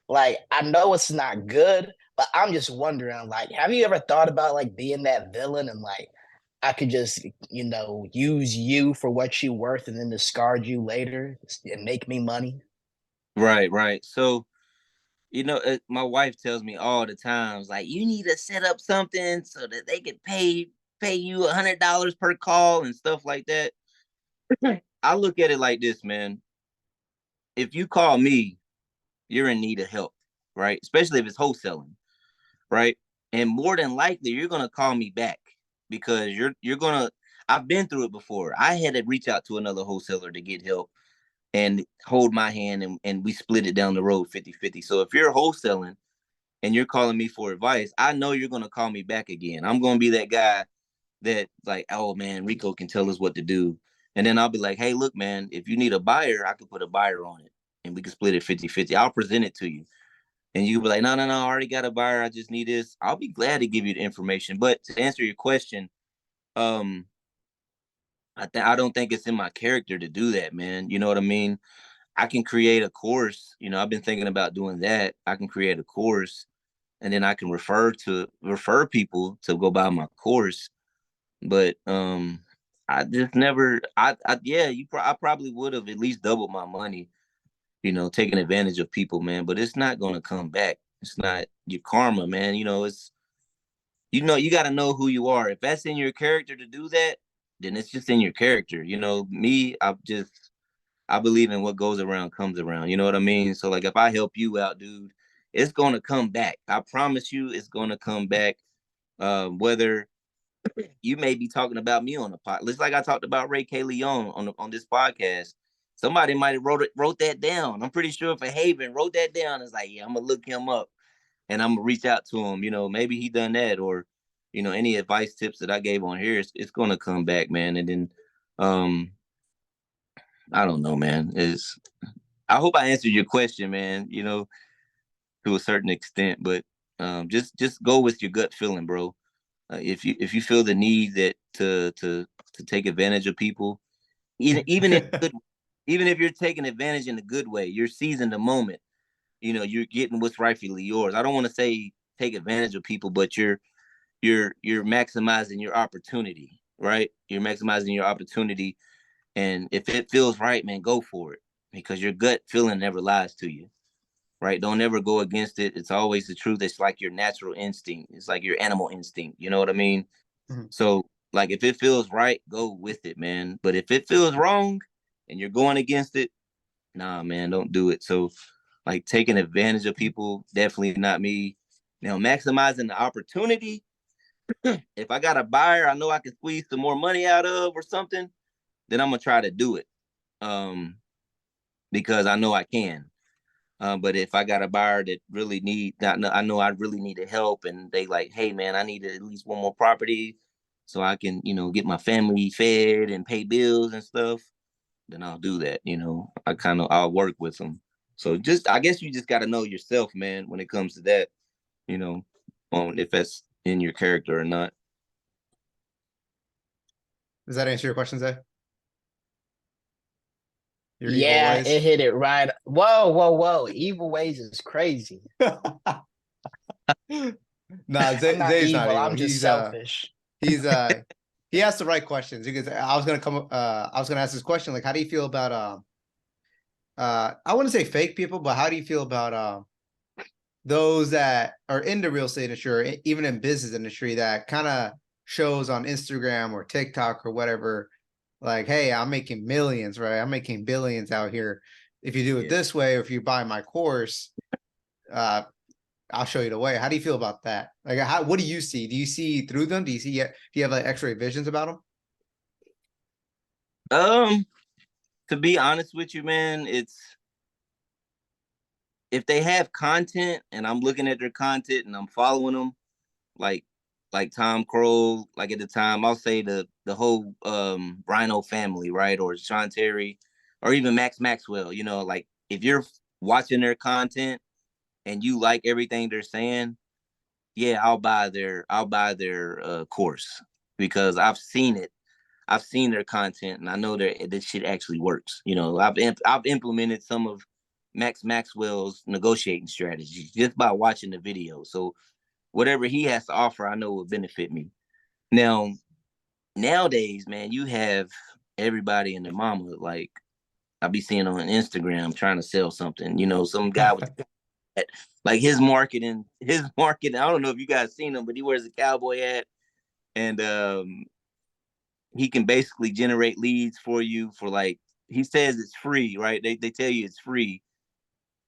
Like, I know it's not good, but I'm just wondering, like, have you ever thought about like being that villain and like I could just, use you for what you're worth and then discard you later and make me money? Right. So, my wife tells me all the times, like, you need to set up something so that they can pay you $100 per call and stuff like that. I look at it like this, man. If you call me, you're in need of help, right? Especially if it's wholesaling, right? And more than likely, you're gonna call me back, because you're gonna. I've been through it before. I had to reach out to another wholesaler to get help and hold my hand, and we split it down the road 50-50. So if you're wholesaling and you're calling me for advice, I know you're going to call me back again. I'm going to be that guy that like, oh man, Rico can tell us what to do. And then I'll be like, hey, look, man, if you need a buyer, I could put a buyer on it and we can split it 50-50. I'll present it to you. And you'll be like, no, I already got a buyer. I just need this. I'll be glad to give you the information. But to answer your question, um, I don't think it's in my character to do that, man. You know what I mean? I can create a course. You know, I've been thinking about doing that. I can create a course and then I can refer people to go buy my course. But I just never I yeah, I probably would have at least doubled my money, you know, taking advantage of people, man, but it's not going to come back. It's not your karma, man. You know, it's you got to know who you are. If that's in your character to do that, then it's just in your character. You know, me, I believe in what goes around comes around. You know what I mean? So like if I help you out, dude, it's going to come back. I promise you it's going to come back. Whether you may be talking about me on the pod, just like I talked about Ray K. Leon on this podcast. Somebody might have wrote that down. I'm pretty sure if a Haven wrote that down, it's like, yeah, I'm gonna look him up and I'm gonna reach out to him. You know, maybe he done that, or you know, any advice tips that I gave on here, it's gonna come back, man. And then, um, I don't know, man. Is I hope I answered your question, man. You know, to a certain extent, but just go with your gut feeling, bro. If you feel the need that to take advantage of people, even in good, even if you're taking advantage in a good way, you're seizing the moment. You know, you're getting what's rightfully yours. I don't want to say take advantage of people, but you're maximizing your opportunity, right? You're maximizing your opportunity, and if it feels right, man, go for it because your gut feeling never lies to you, right? Don't ever go against it. It's always the truth. It's like your natural instinct. It's like your animal instinct. You know what I mean? Mhm. So, like, if it feels right, go with it, man. But if it feels wrong and you're going against it, nah, man, don't do it. So, like, taking advantage of people, definitely not me. Now, maximizing the opportunity. If I got a buyer I know I can squeeze some more money out of or something, then I'm gonna try to do it. Um, because I know I can. But if I got a buyer that really I know I really needed help, and they like, hey man, I need at least one more property, so I can, you know, get my family fed and pay bills and stuff. Then I'll do that. You know, I'll work with them. So I guess you just got to know yourself, man, when it comes to that. You know, on if that's in your character or not. Does that answer your question, Zay? Your evil Yeah, ways? it hit it right. Whoa, whoa, whoa. Evil ways is crazy. Nah, I'm not Zay's not evil. evil. I'm just selfish. He's he asked the right questions because I was gonna ask this question, like how do you feel about I wouldn't say fake people, but how do you feel about those that are in the real estate industry or even in business industry that kind of shows on Instagram or TikTok or whatever, like, hey, I'm making millions, right? I'm making billions out here. If you do it this way, or if you buy my course, I'll show you the way. How do you feel about that? Like, what do you see? Do you see through them? Do you have like X-ray visions about them? To be honest with you, man, it's if they have content and I'm looking at their content and I'm following them, like Tom Crow, like at the time, I'll say the whole Rhino family, right? Or Sean Terry, or even Max Maxwell, you know, like if you're watching their content and you like everything they're saying, yeah, I'll buy their course because I've seen it. I've seen their content and I know that this shit actually works. You know, I've implemented some of Max Maxwell's negotiating strategies just by watching the video. So whatever he has to offer, I know will benefit me. Now, nowadays, man, you have everybody and their mama. Like I be seeing on Instagram trying to sell something. You know, some guy with like his marketing. I don't know if you guys seen him, but he wears a cowboy hat and he can basically generate leads for you for like he says it's free, right? They tell you it's free,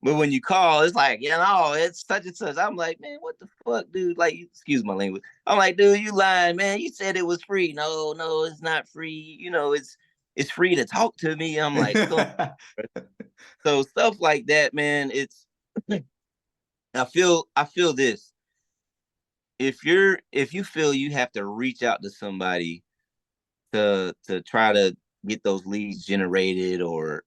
But when you call, it's like, it's such and such. I'm like, man, what the fuck, dude? Like, excuse my language. I'm like, dude, you lying, man. You said it was free. No, it's not free. It's free to talk to me. I'm like, so stuff like that, man. It's I feel this. If you feel you have to reach out to somebody to try to get those leads generated or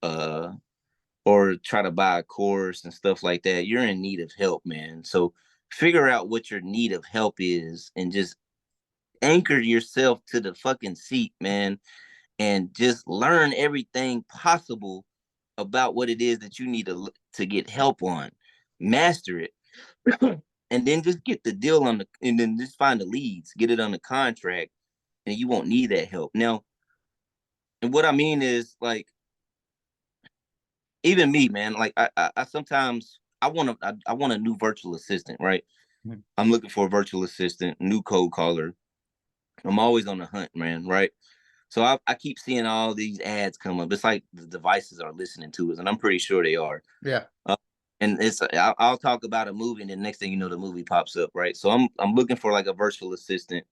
try to buy a course and stuff like that, you're in need of help, man. So figure out what your need of help is and just anchor yourself to the fucking seat, man, and just learn everything possible about what it is that you need to get help on. Master it. And then just get the deal and then just find the leads, get it on the contract, and you won't need that help. Now, and what I mean is like even me, man, like I sometimes I want a new virtual assistant, right? Mhm. I'm looking for a virtual assistant, new code caller. I'm always on the hunt, man, right? So I keep seeing all these ads come up. It's like the devices are listening to us, and I'm pretty sure they are. Yeah. And I'll talk about a movie, and the next thing you know, the movie pops up, right? So I'm looking for like a virtual assistant,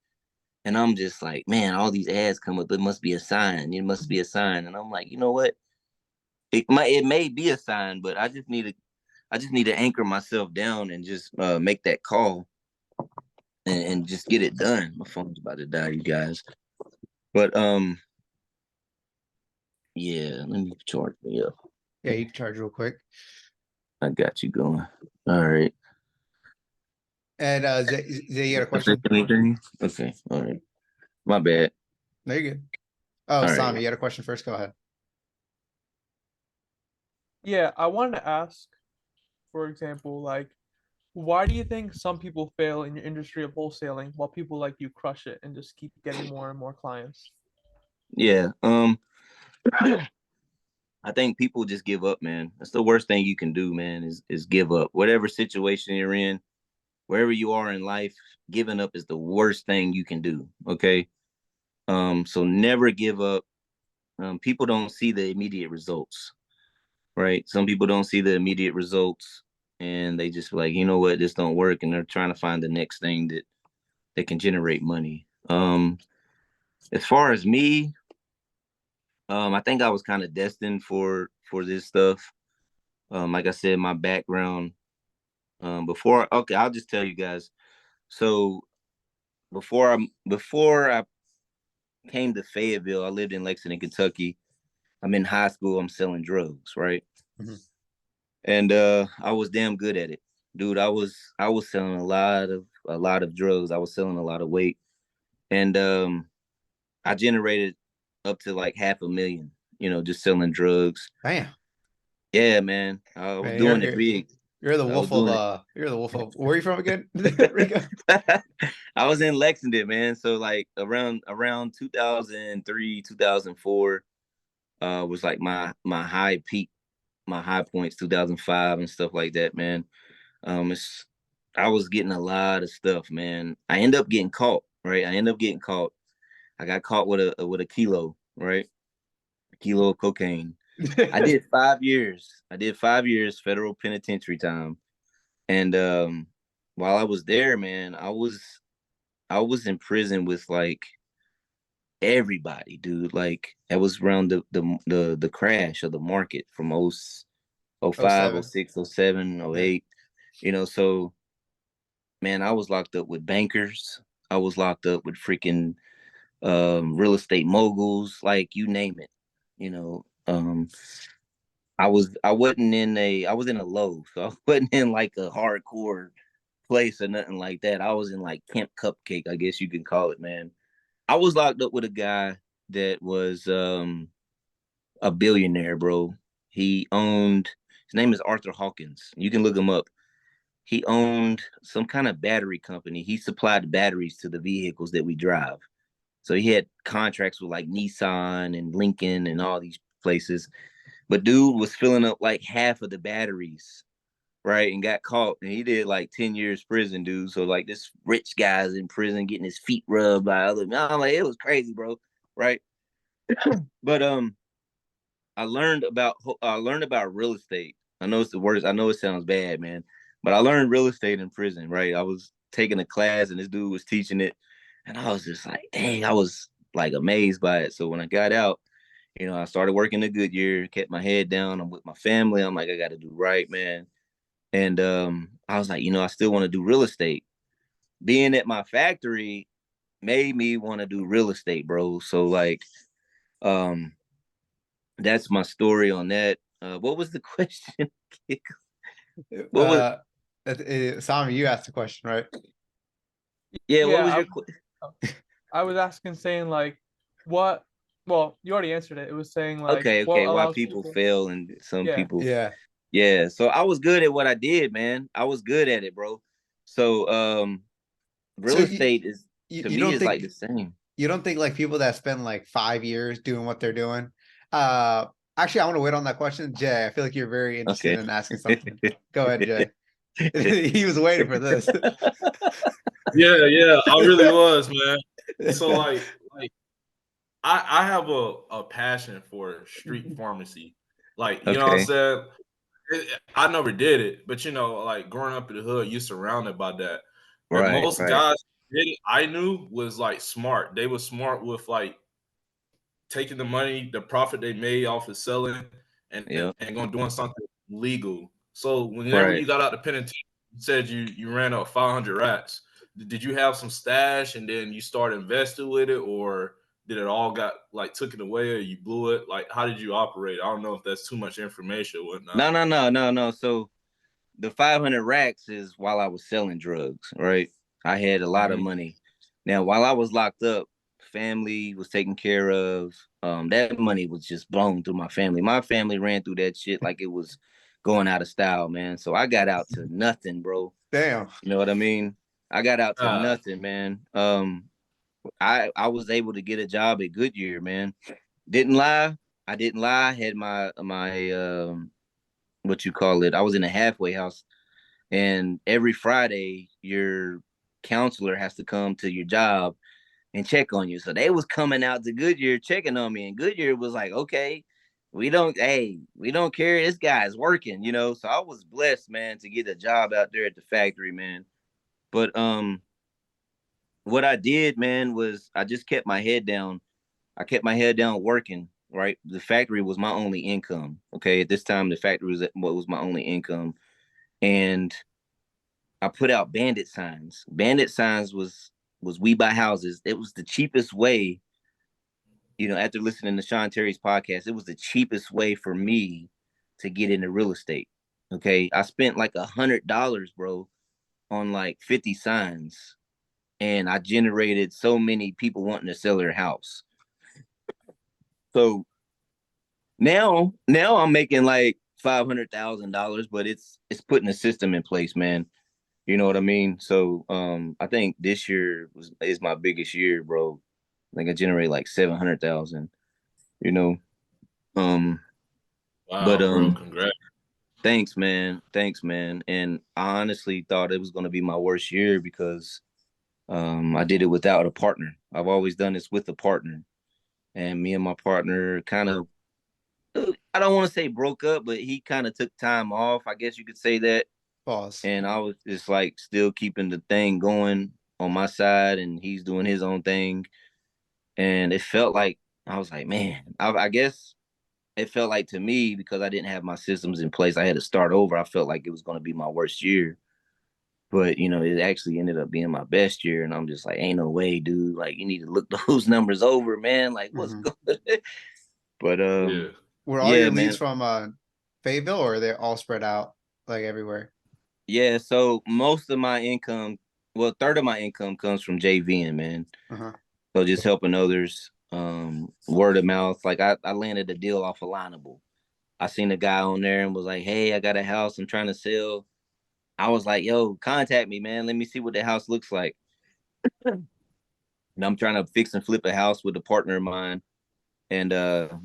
and I'm just like, man, all these ads come up. It must be a sign. It must be a sign. And I'm like, you know what? It may be a sign, but I just need to anchor myself down and just make that call and just get it done. My phone's about to die, you guys. But yeah, let me charge me up. Yeah, you can charge real quick. I got you going. All right. And Zay, you got a question? Anything? Okay. All right. My bad. No, you're good. Oh, All right. Sami, you had a question first. Go ahead. Yeah, I wanted to ask, for example, like, why do you think some people fail in your industry of wholesaling while people like you crush it and just keep getting more and more clients? Yeah. I think people just give up, man. That's the worst thing you can do, man, is give up. Whatever situation you're in, wherever you are in life, giving up is the worst thing you can do. Okay. So never give up. People don't see the immediate results, right? Some people don't see the immediate results and they just like, you know what, this don't work. And they're trying to find the next thing that can generate money. As far as me, I think I was kind of destined for this stuff. Like I said, my background, okay, I'll just tell you guys. So before I came to Fayetteville, I lived in Lexington, Kentucky. I'm in high school, I'm selling drugs, right? Mhm. And I was damn good at it. Dude, I was selling a lot of drugs. I was selling a lot of weight. And I generated up to like $500,000, just selling drugs. Damn, Yeah, man. I was man, doing it big. you're the I was wolf of doing it. where are you from again? Rico? I was in Lexington, man. So like around 2003, 2004 was like my high peak, my high points, 2005 and stuff like that, man. It's I was getting a lot of stuff, man. I end up getting caught, right? I end up getting caught. I got caught with a kilo, right? A kilo of cocaine. I did 5 years. I did 5 years federal penitentiary time. And while I was there, man, I was in prison with like everybody, dude. Like that was around the crash of the market from oh Oh, 05, oh 07. 06, oh 07, oh Yeah. 08. So man, I was locked up with bankers. I was locked up with freaking real estate moguls, like you name it. You know, I was in a low, so I wasn't in like a hardcore place or nothing like that. I was in like Camp Cupcake, I guess you can call it, man. I was locked up with a guy that was a billionaire, bro. His name is Arthur Hawkins. You can look him up. He owned some kind of battery company. He supplied batteries to the vehicles that we drive. So he had contracts with like Nissan and Lincoln and all these places. But dude was filling up like half of the batteries, right? And got caught. And he did like 10 years prison, dude. So like this rich guy's in prison getting his feet rubbed by other men. I'm like, it was crazy, bro. Right. But I learned about real estate. I know it's the worst. I know it sounds bad, man, but I learned real estate in prison, right? I was taking a class and this dude was teaching it, and I was just like, dang, I was like amazed by it. So when I got out, I started working a good year, kept my head down. I'm with my family. I'm like, I got to do right, man. And I was like, I still want to do real estate. Being at my factory made me want to do real estate, bro. So like, um, that's my story on that. What was the question? What was? Sami, you asked the question, right? Yeah, what was Yeah, your? I was asking, saying like, what? Well, you already answered it. It was saying like, Okay, what okay. Why allows people people? fail and some Yeah. people. Yeah. Yeah. So I was good at what I did, man. I was good at it, bro. So So real estate is to you me don't is like think the same. you don't think like people that spend like 5 years doing what they're doing? Actually, I want to wait on that question, Jay. I feel like you're very interested Okay. in asking something. Go ahead, Jay. He was waiting for this. Yeah, I really was, man. So like I have a passion for street pharmacy. Like, you know what I'm Okay. saying? I never did it, but like growing up in the hood, you're surrounded by that. But Right, most right. guys I knew was like smart. They were smart with like taking the money, the profit they made off of selling, and Yeah. and going doing something legal. So whenever Right. you got out the penitentiary, you said you ran up 500 racks. Did you have some stash and then you started investing with it, or did it all got like took it away, or you blew it? Like, how did you operate? I don't know if that's too much information or whatnot. No. So the 500 racks is while I was selling drugs, right? I had a lot of Mhm. money. Now, while I was locked up, family was taken care of. That money was just blown through my family. My family ran through that shit like it was going out of style, man. So I got out to nothing, bro. Damn. You know what I mean? I got out to Uh, nothing, man. I was able to get a job at Goodyear, man. Didn't lie. I didn't lie. I had my what you call it. I was in a halfway house, and every Friday your counselor has to come to your job and check on you. So they was coming out to Goodyear checking on me, and Goodyear was like, okay, we don't care. This guy's working. So I was blessed, man, to get a job out there at the factory, man. But what I did, man, was I just kept my head down. I kept my head down working. Right, the factory was my only income. Okay, at this time, the factory was what was my only income, and I put out bandit signs. Bandit signs was we buy houses. It was the cheapest way. After listening to Sean Terry's podcast, it was the cheapest way for me to get into real estate. Okay, I spent like $100, bro, on like 50 signs, and I generated so many people wanting to sell their house. So now I'm making like $500,000, but it's putting a system in place, man. You know what I mean? So I think this year is my biggest year, bro. Like I generate like 700,000, you know. Um but wow, bro, congrats. thanks man. Thanks man. And I honestly thought it was going to be my worst year because I did it without a partner. I've always done this with a partner. And me and my partner kind of I don't want to say broke up, but he kind of took time off. I guess you could say that. Pause. And I was just like still keeping the thing going on my side, and he's doing his own thing. And it felt like I was like, man, I guess it felt like to me because I didn't have my systems in place. I had to start over. I felt like it was going to be my worst year, but it actually ended up being my best year. And I'm just like, ain't no way, dude. Like, you need to look those numbers over, man. Like, what's Mhm. good? But Yeah. Were all yeah, your leads man. from Fayetteville, or are they all spread out like everywhere? Yeah, so most of my income, well, a third of my income comes from JVing, man. Uh-huh. So just helping others, word of mouth. Like I landed a deal off of Lineable. I seen a guy on there and was like, "Hey, I got a house I'm trying to sell." I was like, "Yo, contact me, man. Let me see what the house looks like." And I'm trying to fix and flip a house with a partner of mine, and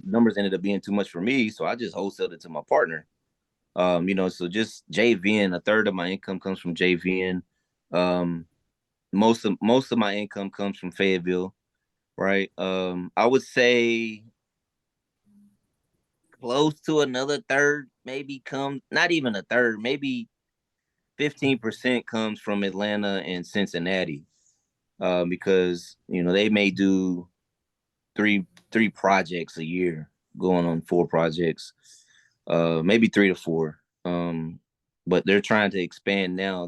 numbers ended up being too much for me, so I just wholesaled it to my partner. So just JVing. A third of my income comes from JVing. Um, most of my income comes from Fayetteville, right? I would say close to another third, maybe come not even a third, maybe 15% comes from Atlanta and Cincinnati. Because they may do three projects a year, going on 4 projects, maybe 3 to 4. But they're trying to expand now.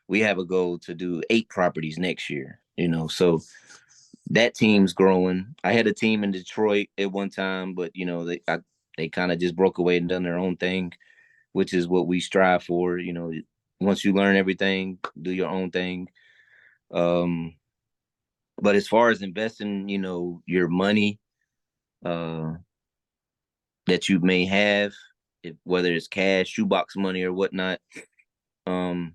We have a goal to do 8 properties next year. So that team's growing. I had a team in Detroit at one time, but they kind of just broke away and done their own thing, which is what we strive for. Once you learn everything, do your own thing. But as far as investing, your money that you may have, whether it's cash, shoebox money, or whatnot, um,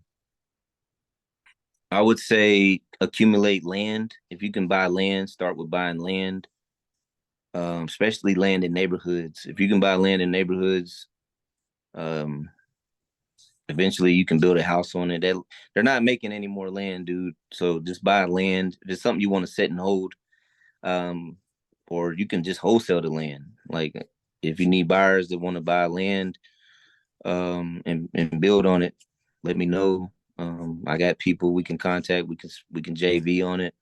I would say accumulate land. If you can buy land, start with buying land, especially land in neighborhoods. If you can buy land in neighborhoods, um, eventually you can build a house on it. They're not making any more land, dude. So just buy land. If it's something you want to set and hold, um, or you can just wholesale the land. Like if you need buyers that want to buy land, and build on it, let me know. I got people we can contact. We can JV on it.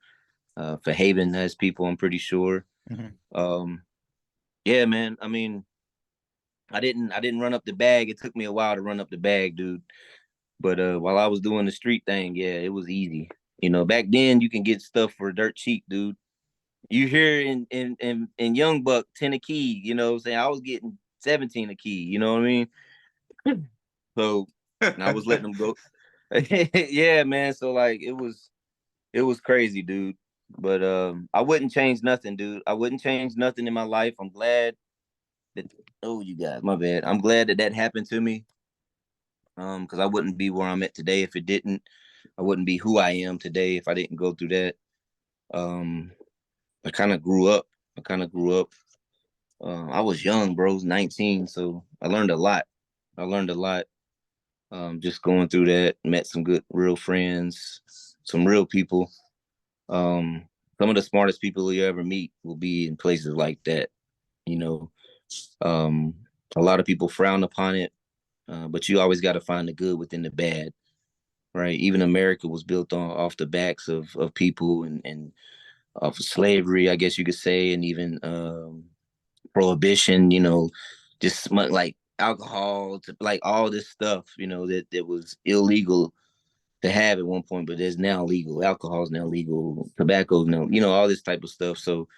For Haven has people, I'm pretty sure. Yeah, man. I mean, I didn't run up the bag. It took me a while to run up the bag, dude. But while I was doing the street thing, yeah, it was easy. Back then you can get stuff for dirt cheap, dude. You hear in Young Buck 10 a key, what I'm saying? I was getting 17 a key, you know what I mean? So I was letting them go. Yeah, man. So like it was crazy, dude. But I wouldn't change nothing, dude. I wouldn't change nothing in my life. I'm glad that you guys, my bad. I'm glad that happened to me. Because I wouldn't be where I'm at today if it didn't. I wouldn't be who I am today if I didn't go through that. Um, I kind of grew up. I was young, bro. I was 19, so I learned a lot. Just going through that, met some good, real friends, some real people. Some of the smartest people you ever meet will be in places like that. You know, um, a lot of people frown upon it, but you always got to find the good within the bad, right? Even America was built on off the backs of people and of slavery, I guess you could say, and even prohibition. Just like alcohol, like all this stuff. That was illegal to have at one point, but it's now legal. Alcohol is now legal. Tobacco is now, all this type of stuff. So,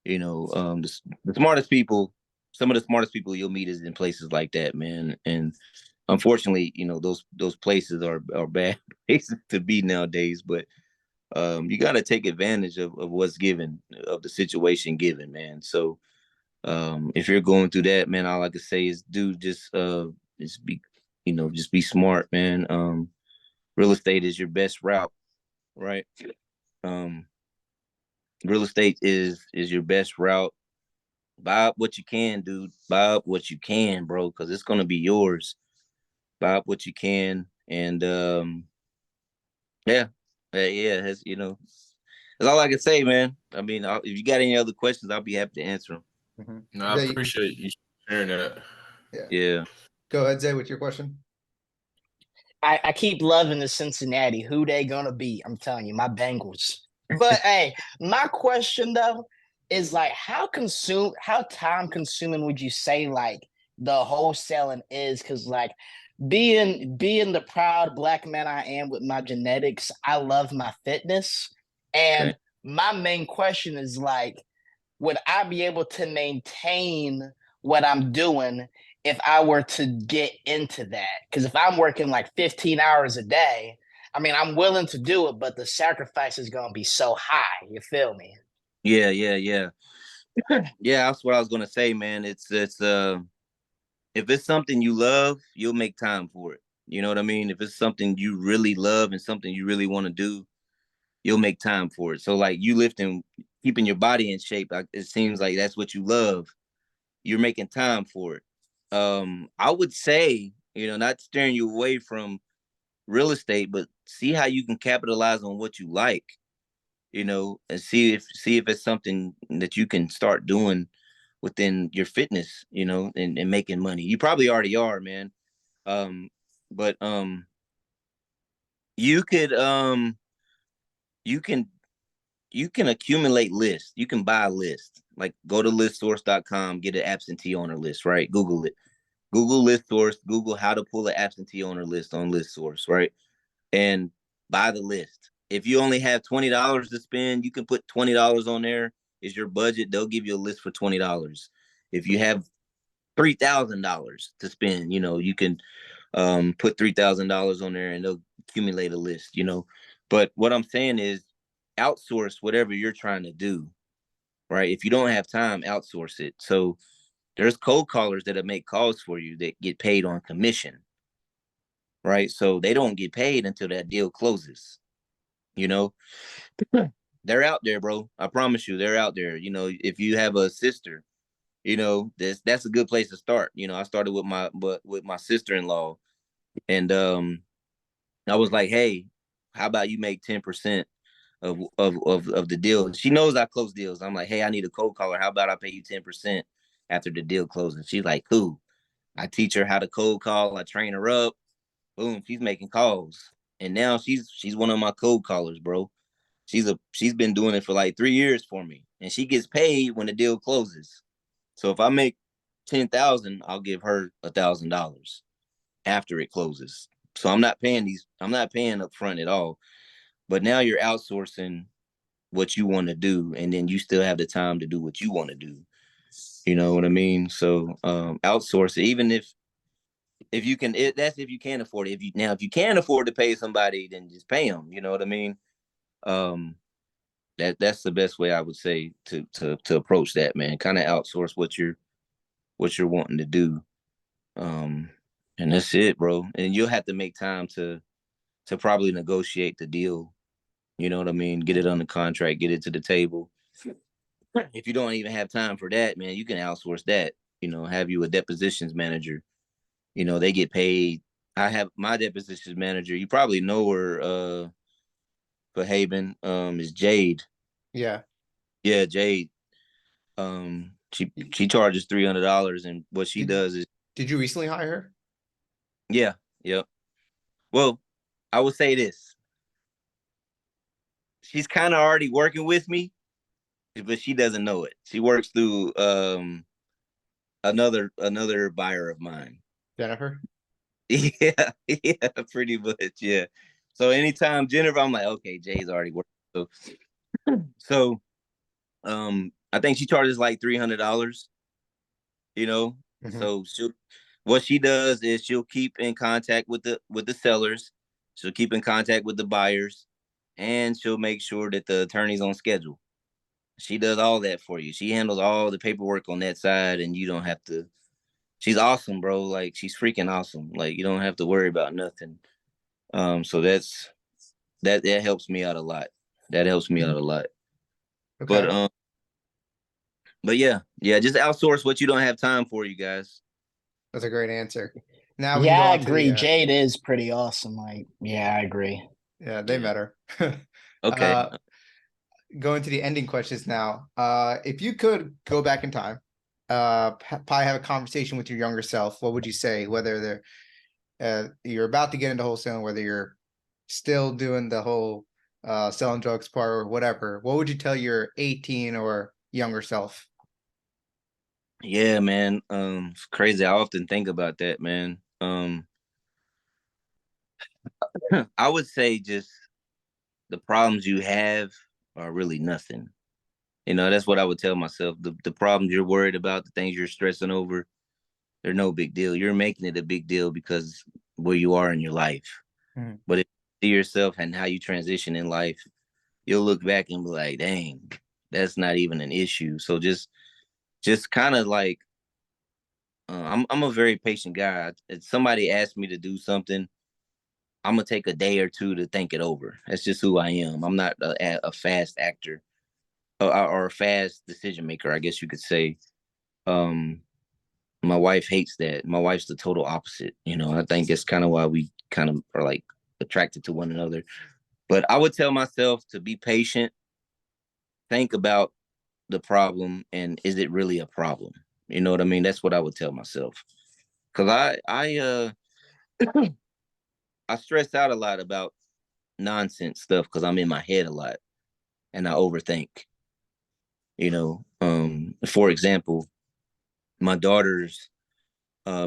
the smartest people, some of the smartest people you'll meet is in places like that, man. And unfortunately, those places are bad places to be nowadays. But you got to take advantage of what's given, of the situation given, man. So if you're going through that, man, all I can say is, dude, just be, just be smart, man. Real estate is your best route, right? Um, real estate is your best route. Buy up what you can, dude. Buy up what you can, bro, because it's gonna be yours. Buy up what you can, and yeah, yeah, that's all I can say, man. I mean, if you got any other questions, I'll be happy to answer them. No, I appreciate you sharing that. Yeah. Go ahead, Zay, with your question. I keep loving the Cincinnati. Who they gonna be? I'm telling you, my Bengals. But hey, my question though is like, how time consuming would you say like the wholesaling is? Because like being the proud black man I am with my genetics, I love my fitness, and Okay. my main question is like, would I be able to maintain what I'm doing if I were to get into that? Because if I'm working like 15 hours a day, I mean, I'm willing to do it, but the sacrifice is going to be so high. You feel me? Yeah, yeah, yeah. Yeah, that's what I was gonna say, man. It's if it's something you love, you'll make time for it. You know what I mean? If it's something you really love and something you really want to do, you'll make time for it. So like you lifting, keeping your body in shape, it seems like that's what you love. You're making time for it. I would say, not steering you away from real estate, but see how you can capitalize on what you like, and see if it's something that you can start doing within your fitness, you know, and making money. You probably already are, man. But you could you can you can accumulate lists. You can buy a list. Like go to listsource.com, get an absentee owner list, right? Google it. Google list source, Google how to pull an absentee owner list on list source, right? And buy the list. If you only have $20 to spend, you can put $20 on there is your budget. They'll give you a list for $20. If you have $3,000 to spend, you know, you can put $3,000 on there and they'll accumulate a list, you know. But what I'm saying is outsource whatever you're trying to do, right? If you don't have time, outsource it. So there's cold callers that'll make calls for you that get paid on commission, right? So they don't get paid until that deal closes, you know. They're out there, bro. I promise you, they're out there. You know, if you have a sister, you know, that's a good place to start. You know, I started with my sister-in-law, and I was like, hey, how about you make 10% of the deal? She knows I close deals. I'm like, hey, I need a cold caller. How about I pay you 10% after the deal closes? She's like, cool. I teach her how to cold call. I train her up. Boom, she's making calls, and now she's one of my cold callers, bro. She's been doing it for like 3 years for me, and she gets paid when the deal closes. So if I make 10,000, I'll give her $1,000 after it closes. So I'm not paying up front at all. But now you're outsourcing what you want to do, and then you still have the time to do what you want to do. You know what I mean? So outsource it, even if you can. That's if you can't afford it. If you can afford to pay somebody, then just pay them. You know what I mean? Um, that's the best way I would say to approach that, man. Kind of outsource what you're wanting to do. Um, and that's it, bro. And you'll have to make time to probably negotiate the deal. You know what I mean? Get it on the contract, get it to the table. If you don't even have time for that, man, you can outsource that. You know, have you a depositions manager. You know, they get paid. I have my depositions manager. You probably know her for Haven, is Jade. Yeah. Yeah, Jade. She charges $300, and what she does is, Did you recently hire her? yeah, yep. Well, I would say this. She's kind of already working with me, but she doesn't know it. She works through another buyer of mine. Jennifer? Yeah, yeah, pretty much, yeah. So anytime Jennifer, I'm like, okay, Jay's already working. So I think she charges like $300, you know. Mhm. So what she does is she'll keep in contact with the sellers, she'll keep in contact with the buyers, and she'll make sure that the attorney's on schedule. She does all that for you. She handles all the paperwork on that side, and you don't have to. She's awesome, bro. Like she's freaking awesome. Like you don't have to worry about nothing. So that helps me out a lot. That helps me out a lot. Okay. But yeah, just outsource what you don't have time for, you guys. That's a great answer. Now we can Yeah, go I on to agree. the Jade is pretty awesome. Like, yeah, I agree. yeah, they Yeah. met her. Okay. Going to the ending questions now. If you could go back in time, probably have a conversation with your younger self, what would you say? Whether you're about to get into wholesaling, whether you're still doing the whole selling drugs part or whatever, what would you tell your 18 or younger self? Yeah, man. It's crazy. I often think about that, man. I would say just the problems you have are really nothing. You know, that's what I would tell myself. The problems you're worried about, the things you're stressing over, they're no big deal. You're making it a big deal because where you are in your life. Mhm. But if you see yourself and how you transition in life, you'll look back and be like, dang, that's not even an issue. So just kind of like I'm a very patient guy. If somebody asks me to do something, I'm gonna take a day or two to think it over. That's just who I am. I'm not a fast actor or a fast decision maker, I guess you could say. Um, my wife hates that. My wife's the total opposite. You know, I think it's kind of why we kind of are like attracted to one another. But I would tell myself to be patient, think about the problem, and is it really a problem? You know what I mean? That's what I would tell myself. Cause I stress out a lot about nonsense stuff because I'm in my head a lot and I overthink. For example, my daughter's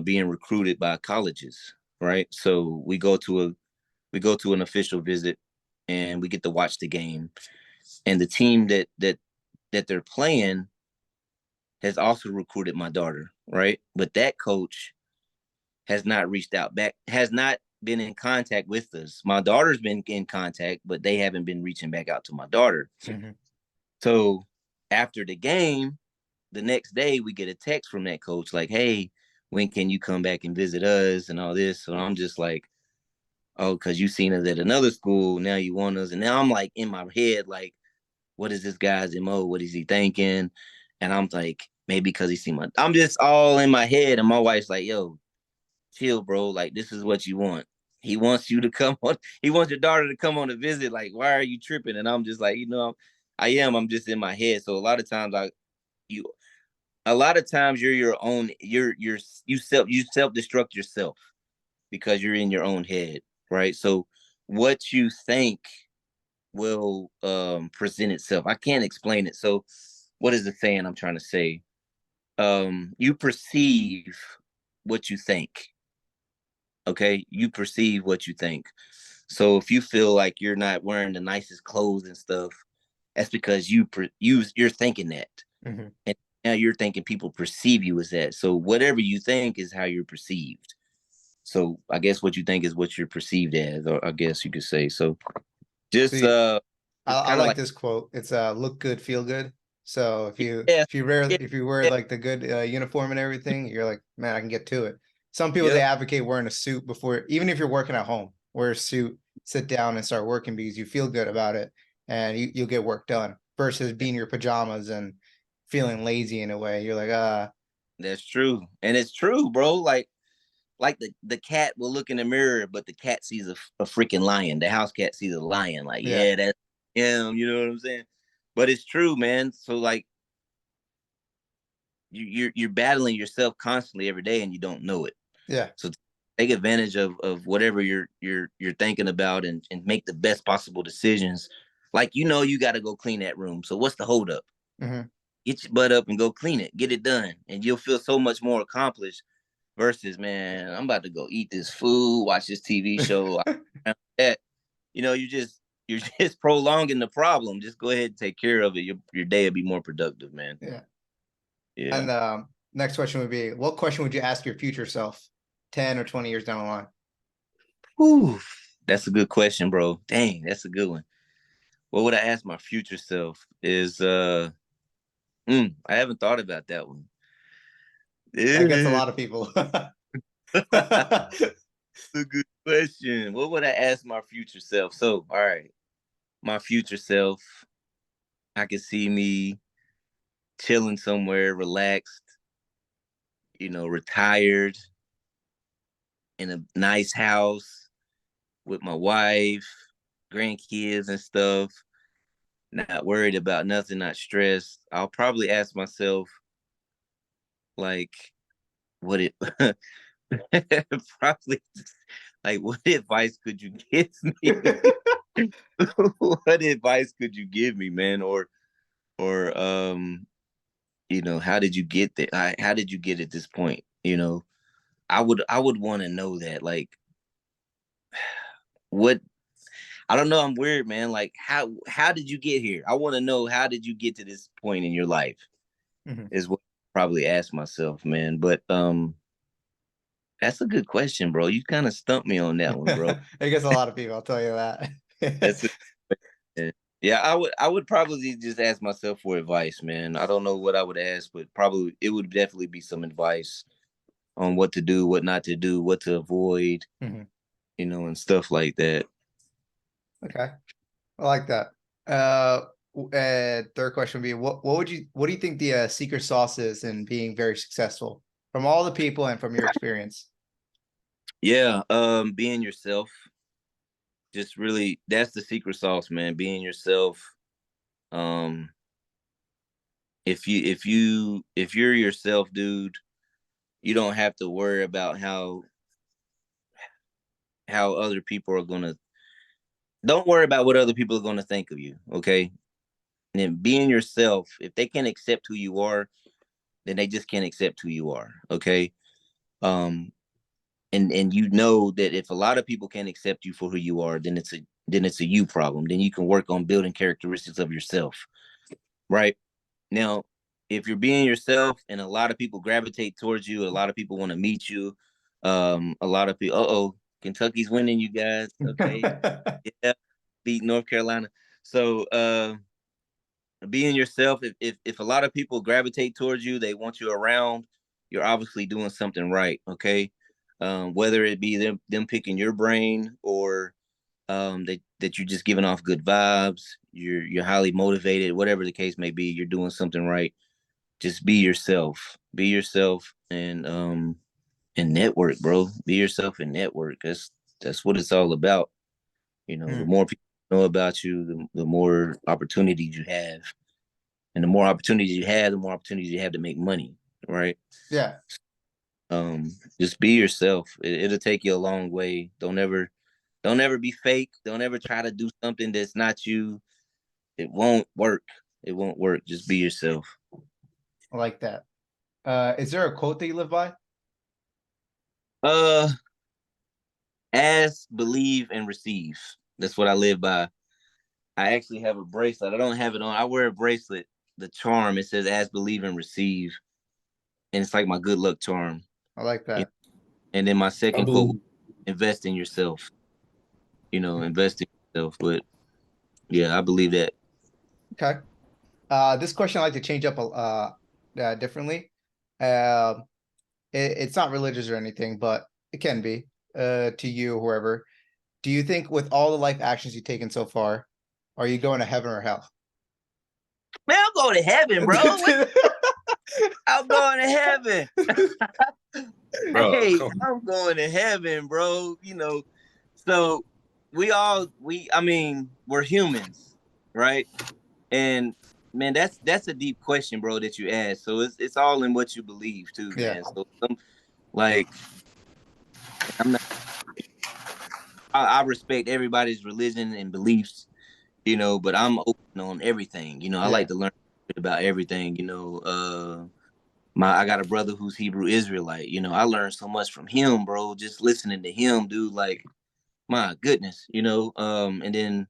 being recruited by colleges, right? So we go to an official visit and we get to watch the game. And the team that they're playing has also recruited my daughter, right? But that coach has not reached out back, has not been in contact with us. My daughter's been in contact, but they haven't been reaching back out to my daughter. Mm-hmm. So after the game, the next day we get a text from that coach like, hey, when can you come back and visit us and all this? So I'm just like, oh, because you seen us at another school, now you want us. And now I'm like in my head, like, what is this guy's MO? What is he thinking? And I'm like, maybe because he seen I'm just all in my head. And my wife's like, yo, chill, bro. Like, this is what you want. He wants you to come on. He wants your daughter to come on a visit. Like, why are you tripping? And I'm just like, I am. I'm just in my head. So a lot of times you, a lot of times you're your own. You self destruct yourself because you're in your own head, right? So what you think will present itself. I can't explain it. So what is the saying I'm trying to say? You perceive what you think. Okay, you perceive what you think. So if you feel like you're not wearing the nicest clothes and stuff, that's because you're thinking that, Mm-hmm. and now you're thinking people perceive you as that. So whatever you think is how you're perceived. So I guess what you think is what you're perceived as, or I guess you could say. So just See, it's I kind of like like, this quote. It's look good, feel good. So yeah, yeah, if you wear yeah, like the good uniform and everything, you're like, man, I can get to it. Some people, they yep. advocate wearing a suit before, even if you're working at home, wear a suit, sit down and start working because you feel good about it and you'll get work done versus being in your pajamas and feeling lazy in a way. You're like, That's true, and it's true, bro. Like the cat will look in the mirror, but the cat sees a freaking lion. The house cat sees a lion. Like, yeah, yeah, that's him. You know what I'm saying? But it's true, man. So like, you're battling yourself constantly every day, and you don't know it. yeah, So take advantage of whatever you're thinking about, and make the best possible decisions. Like, you got to go clean that room. So what's the holdup? mm-hmm. Get your butt up and go clean it. Get it done, and you'll feel so much more accomplished versus, man, I'm about to go eat this food, watch this TV show. That, you're just prolonging the problem. Just go ahead and take care of it. Your day will be more productive, man. Yeah. Yeah. And next question would be, what question would you ask your future self 10 or 20 years down the line? Whew. That's a good question, bro. Dang, that's a good one. What would I ask my future self is I haven't thought about that one. That gets a It's lot of people. a good question. What would I ask my future self? So, all right, my future self, I can see me chilling somewhere, relaxed, retired in a nice house with my wife, grandkids and stuff, not worried about nothing, not stressed. I'll probably ask myself, like, what it probably like, what advice could you give me? What advice could you give me, man? Or how did you get there? How did you get at this point? I would want to know that. Like, what, I don't know. I'm weird, man. Like, how did you get here? I want to know, how did you get to this point in your life? Mhm. Is what I probably ask myself, man. But that's a good question, bro. You kind of stumped me on that one, bro. It gets a lot of people, I'll tell you that. That's a, yeah. I would probably just ask myself for advice, man. I don't know what I would ask, but probably it would definitely be some advice on what to do, what not to do, what to avoid, Mhm. and stuff like that. Okay, I like that. Third question would be, what do you think the secret sauce is in being very successful from all the people and from your experience? Yeah, being yourself, just really, that's the secret sauce, man. Being yourself, um, if you're yourself, dude, you don't have to worry about how other people are gonna. Don't worry about what other people are gonna think of you. Okay, and then being yourself. If they can't accept who you are, then they just can't accept who you are. Okay. Um, and you know that if a lot of people can't accept you for who you are, then it's a you problem. Then you can work on building characteristics of yourself. Right now, if you're being yourself and a lot of people gravitate towards you, a lot of people want to meet you. A lot of people. Oh, Kentucky's winning, you guys. Okay, yeah, beat North Carolina. So being yourself, if a lot of people gravitate towards you, they want you around, you're obviously doing something right. Okay, whether it be them picking your brain or that you're just giving off good vibes, you're highly motivated, whatever the case may be, you're doing something right. Just be yourself, and network, bro. Be yourself and network. That's what it's all about. You know, the more people know about you, the more opportunities you have. And the more opportunities you have, the more opportunities you have to make money, right? Yeah. Just be yourself. It'll take you a long way. Don't ever be fake. Don't ever try to do something that's not you. It won't work. It won't work. Just be yourself. I like that. Is there a quote that you live by? Uh, ask, believe, and receive. That's what I live by. I actually have a bracelet. I don't have it on. I wear a bracelet. The charm, it says ask, believe, and receive. And it's like my good luck charm. I like that. And then my I second quote, believe. invest in yourself. Invest in yourself. But yeah, I believe that. Okay. This question I like to change up differently. It's not religious or anything, but it can be to you, whoever. Do you think with all the life actions you've taken so far, are you going to heaven or hell? Man, I'm going to heaven, bro. I'm going to heaven. Bro, Hey, come I'm going to heaven, bro. So I mean, we're humans, right? And man, that's a deep question, bro, that you asked. So it's all in what you believe too, Yeah. man. So like I'm not I respect everybody's religion and beliefs, but I'm open on everything. I like Yeah. to learn about everything, I got a brother who's Hebrew Israelite. I learned so much from him, bro. Just listening to him, dude. Like, my goodness, And then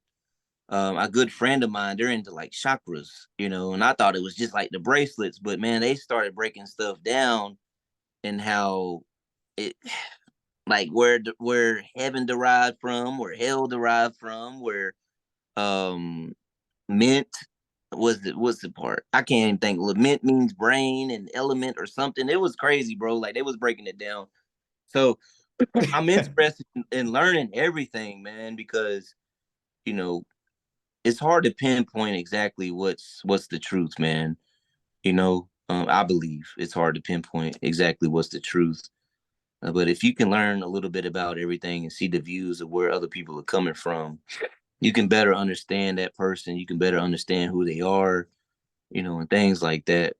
a good friend of mine, they're into like chakras, and I thought it was just like the bracelets, but man, they started breaking stuff down and how it, like where heaven derived from, where hell derived from, where mint what's the part? I can't even think. Mint means brain and element or something. It was crazy, bro. Like they was breaking it down. So I'm interested in learning everything, man, because you know it's hard to pinpoint exactly what's the truth, man. I believe it's hard to pinpoint exactly what's the truth. But if you can learn a little bit about everything and see the views of where other people are coming from, you can better understand that person. You can better understand who they are, and things like that.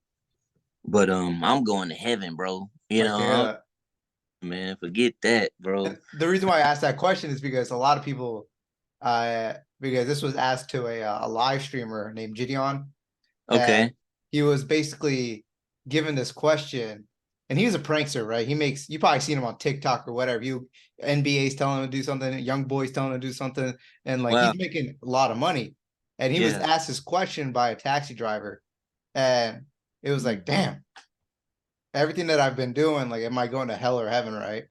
But I'm going to heaven, bro. Like to hear that. Man, forget that, bro. And the reason why I asked that question is because a lot of people, because this was asked to a live streamer named Gideon, and Okay. he was basically given this question, and he's a prankster, right? You probably seen him on TikTok or whatever. NBA's telling him to do something, young boys telling him to do something, and like Wow. he's making a lot of money. And he was Yeah. asked this question by a taxi driver, and it was like, damn, everything that I've been doing, like, am I going to hell or heaven, right?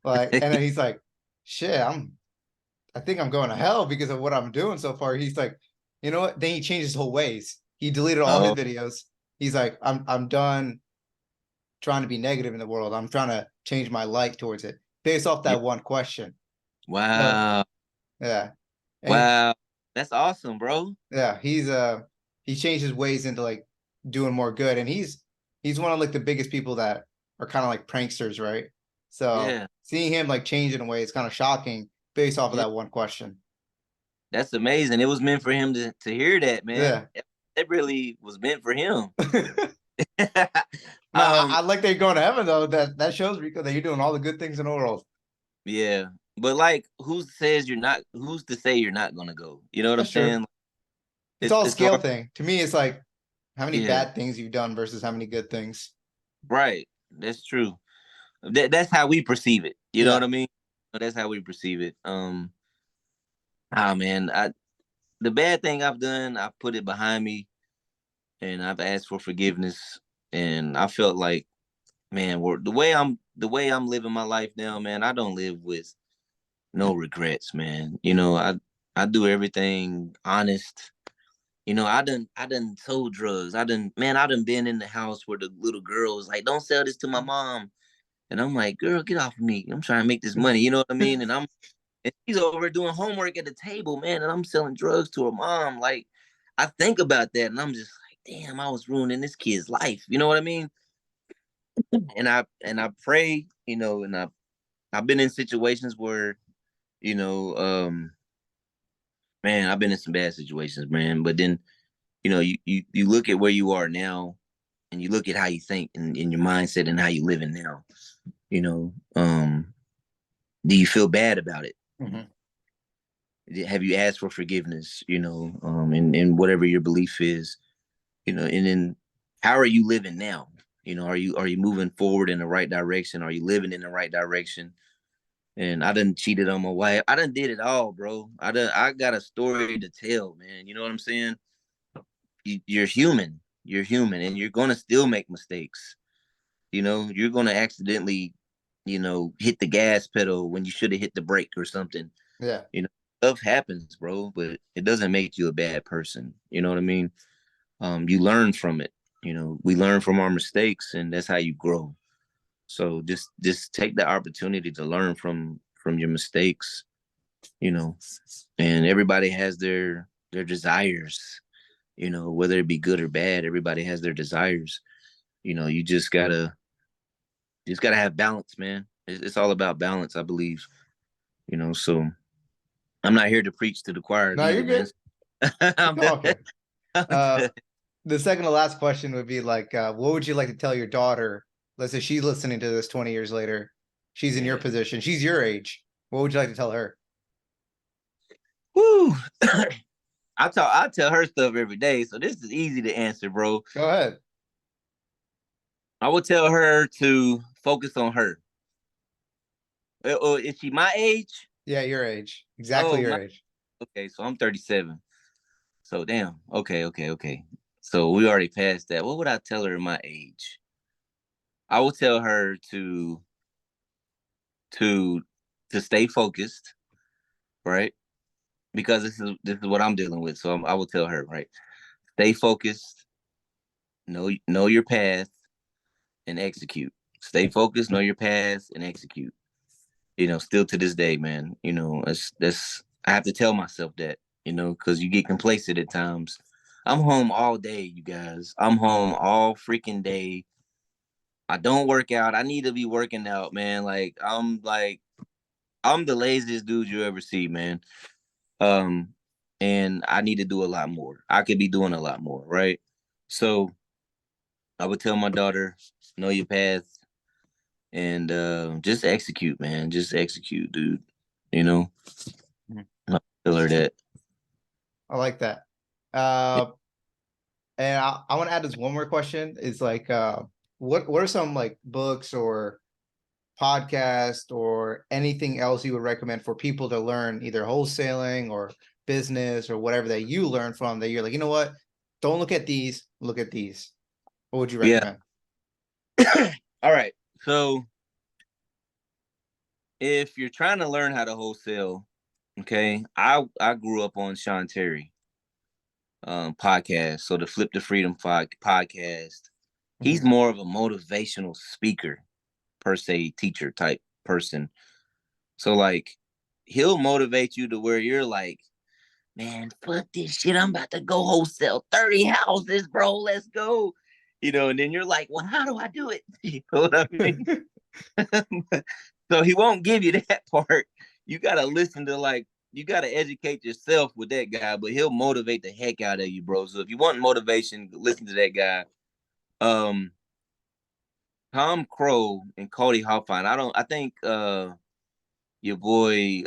Like, and then he's like, shit, I think I'm going to hell because of what I'm doing so far. He's like, you know what? Then he changed his whole ways. He deleted all his Oh, videos. He's like, I'm done trying to be negative in the world. I'm trying to change my light towards it based off yeah. that one question. So Wow. yeah. And Wow. That's awesome, bro. yeah, he changed his ways into like doing more good. And he's one of like the biggest people that are kind of like pranksters, right? So Yeah. seeing him like change in a way is kind of shocking based off of Yeah. that one question. That's amazing. It was meant for him to hear that, man. Yeah. That really was meant for him. No, I like that you're going to heaven though. That shows, Rico, that you're doing all the good things in the world. Yeah, but like, who's to say you're not gonna go? You know what I'm That's true. saying? It's all It's scale hard. thing. To me, it's like how many Yeah, bad things you've done versus how many good things. right. That's true. That's how we perceive it. You know Yeah. what I mean? That's how we perceive it. Ah man, the bad thing I've done, I put it behind me, and I've asked for forgiveness, and I felt like, man, the way I'm living my life now, man, I don't live with no regrets, man. I do everything honest. I done sold drugs. I done been in the house where the little girl was like, "Don't sell this to my mom," and I'm like, "Girl, get off of me. I'm trying to make this money." You know what I mean? And she's over doing homework at the table, man, and I'm selling drugs to her mom. Like, I think about that, and I'm just like, damn, I was ruining this kid's life. You know what I mean? And I pray, and I've been in situations where, you know, man, I've been in some bad situations, man. But then, you look at where you are now, and you look at how you think and your mindset and how you living now. You know, do you feel bad about it? Mhm. Have you asked for forgiveness? And whatever your belief is, and then how are you living now? Are you moving forward in the right direction? Are you living in the right direction? And I done cheated on my wife. I done did it all, bro. I got a story to tell, man. You know what I'm saying? You're human. You're human, and you're gonna still make mistakes. You're gonna accidentally, hit the gas pedal when you should have hit the brake or something. Yeah. You know, stuff happens, bro, but it doesn't make you a bad person. You know what I mean? You learn from it. We learn from our mistakes, and that's how you grow. So just take the opportunity to learn from your mistakes. You know, and everybody has their desires. Whether it be good or bad, everybody has their desires. You just gotta have balance, man. It's all about balance, I believe. So I'm not here to preach to the choir No, you're either, man. good. Keep I'm done. talking. The second to last question would be like, what would you like to tell your daughter? Let's say she's listening to this 20 years later. She's in your position. She's your age. What would you like to tell her? Woo. I tell her stuff every day, so this is easy to answer, bro. Go ahead. I would tell her to focus on her. Is she my age? Yeah, your age. Exactly Oh, your age. okay, so I'm 37. So damn. Okay. So we already passed that. What would I tell her my age? I would tell her to to stay focused, right? Because this is what I'm dealing with. So I will tell her, right? Stay focused, know your path, and execute. Stay focused, know your path, and execute. Still to this day, man. That's I have to tell myself that. Because you get complacent at times. I'm home all day, you guys. I'm home all freaking day. I don't work out. I need to be working out, man. I'm the laziest dude you ever see, man. Um, and I need to do a lot more. I could be doing a lot more, right? So I would tell my daughter, know your path, and just execute, man. Just execute, dude. You know, Mhm. I tell her that. I like that. And I want to add this one more question. Is like, what are some like books or podcast or anything else you would recommend for people to learn either wholesaling or business or whatever that you learn from that you're like, you know what? Don't look at these, look at these. What would you Yeah. recommend? All right. So if you're trying to learn how to wholesale, okay, I grew up on Sean Terry podcast. So the Flip the Freedom podcast. He's Mhm. more of a motivational speaker per se, teacher type person. So like he'll motivate you to where you're like, man, fuck this shit. I'm about to go wholesale 30 houses, bro. Let's go. And then you're like, well, how do I do it? You know what I mean? So he won't give you that part. You gotta listen to like you gotta educate yourself with that guy, but he'll motivate the heck out of you, bro. So if you want motivation, listen to that guy. Tom Crow and Cody Hoffine. I think your boy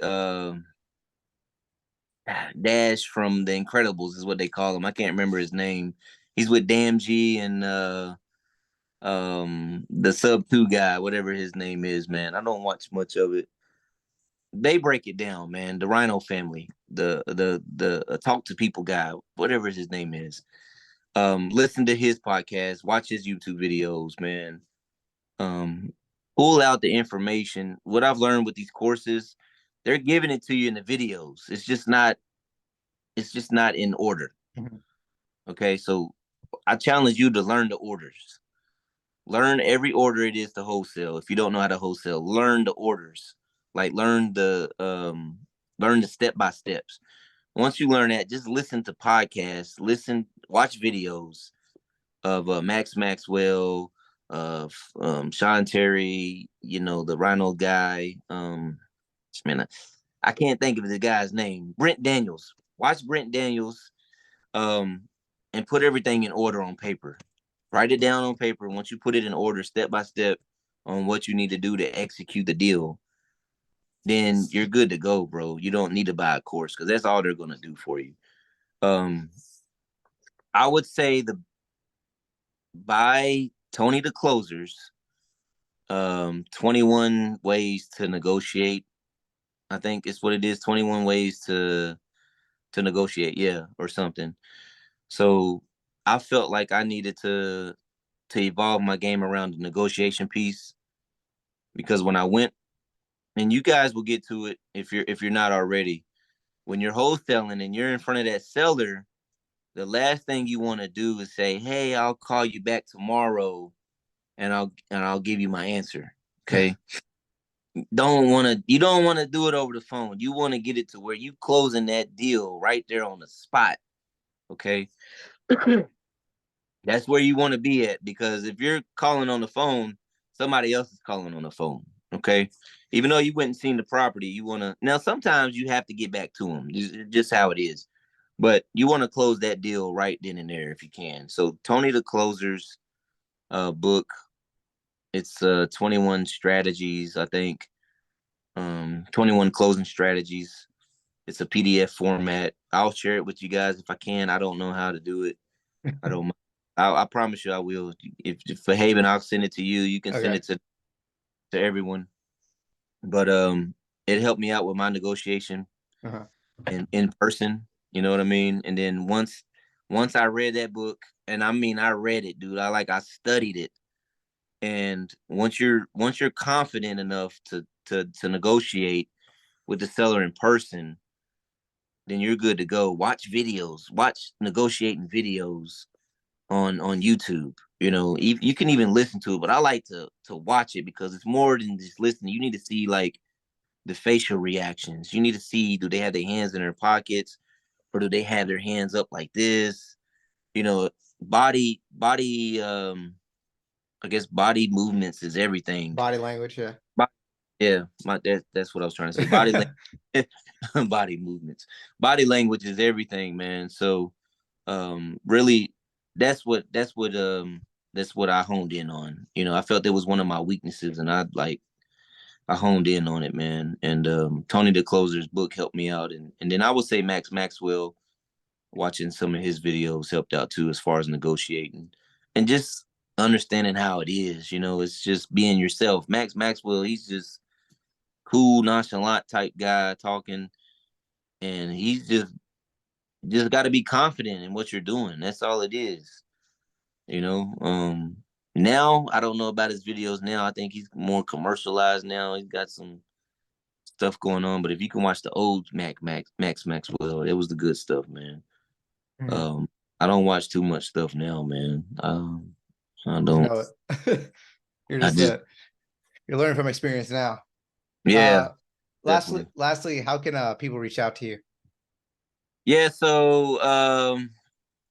Dash from The Incredibles is what they call him. I can't remember his name. He's with Damn G and the Sub 2 guy, whatever his name is, man. I don't watch much of it. They break it down, man. The Rhino family, the Talk to People guy, whatever his name is. Listen to his podcast, watch his YouTube videos, man. Pull out the information. What I've learned with these courses, they're giving it to you in the videos. It's just not in order. Mhm. Okay, so I challenge you to learn the orders. Learn every order it is to wholesale. If you don't know how to wholesale, learn the orders. Like learn the step by steps. Once you learn that, just listen to podcasts, watch videos of Max Maxwell, of Sean Terry, the Rhino guy. Man, I can't think of the guy's name. Brent Daniels. Watch Brent Daniels, and put everything in order on paper. Write it down on paper. Once you put it in order, step by step, on what you need to do to execute the deal, then you're good to go, bro. You don't need to buy a course because that's all they're gonna do for you. I would say buy Tony the Closers, 21 ways to negotiate. I think it's what it is, 21 ways to negotiate, yeah, or something. So I felt like I needed to evolve my game around the negotiation piece, because when I went, and you guys will get to it if you're not already, when you're wholesaling and you're in front of that seller, the last thing you want to do is say, "Hey, I'll call you back tomorrow and I'll give you my answer." Okay? You don't want to do it over the phone. You want to get it to where you closing that deal right there on the spot. Okay? That's where you want to be at, because if you're calling on the phone, somebody else is calling on the phone. Okay, even though you went and seen the property, you want to, now sometimes you have to get back to them. Just how it is, but you want to close that deal right then and there if you can. So Tony the Closer's book, it's 21 strategies, I think. 21 closing strategies. It's a PDF format. I'll share it with you guys if I can. I don't know how to do it. I don't. I promise you, I will. If for Haven, I'll send it to you. You can send Okay. it to everyone. But it helped me out with my negotiation Uh-huh. in person. You know what I mean? And then once I read that book, and I mean I read it, dude. I studied it. And once you're confident enough to negotiate with the seller in person, then you're good to go. Watch videos, watch negotiating videos on YouTube. You can even listen to it, but I like to watch it because it's more than just listening. You need to see like the facial reactions. You need to see, do they have their hands in their pockets, or do they have their hands up like this? You know, body I guess body movements is everything. Body language, yeah. Yeah, that's what I was trying to say. Body language, body movements. Body language is everything, man. So really that's what I honed in on. I felt it was one of my weaknesses, and I honed in on it, man. And Tony the Closer's book helped me out, and then I would say Max Maxwell, watching some of his videos helped out too, as far as negotiating and just understanding how it is. It's just being yourself. Max Maxwell, he's just cool, nonchalant type guy talking, and he's just got to be confident in what you're doing. That's all it is. Now I don't know about his videos now. I think he's more commercialized now. He's got some stuff going on, but if you can watch the old Max Maxwell, it was the good stuff, man. Mhm. um I don't watch too much stuff now, man. I I don't. know it. You're I just just, you're learning from experience now. yeah, Uh lastly, definitely. how can people reach out to you? Yeah, so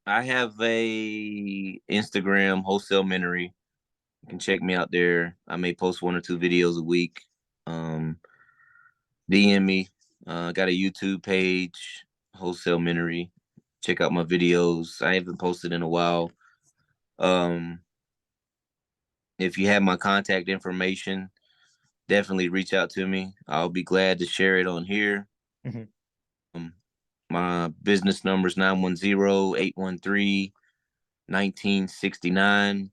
I have a Instagram, Wholesale Minery. You can check me out there. I may post 1 or 2 videos a week. DM me. Got a YouTube page, Wholesalementary. Check out my videos. I haven't posted in a while. If you have my contact information, definitely reach out to me. I'll be glad to share it on here. Mhm. My business number is 910-813-1969.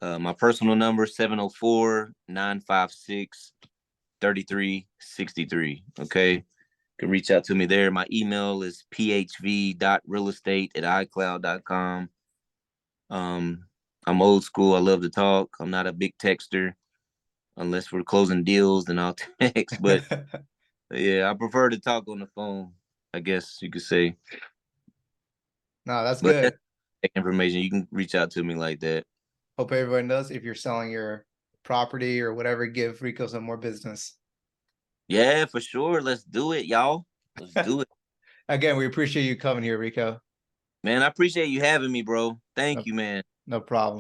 My personal number is 704-956-3363. Okay. You can reach out to me there. My email is phv.realestate@icloud.com. I'm old school. I love to talk. I'm not a big texter. Unless we're closing deals, then I'll text. But yeah, I prefer to talk on the phone, I guess you could say. No, that's But good. that's information. You can reach out to me like that. Hope everyone knows if you're selling your property or whatever, give Rico some more business. Yeah, for sure. Let's do it, y'all. Let's do it. Again, we appreciate you coming here, Rico. Man, I appreciate you having me, bro. Thank you, man. No problem.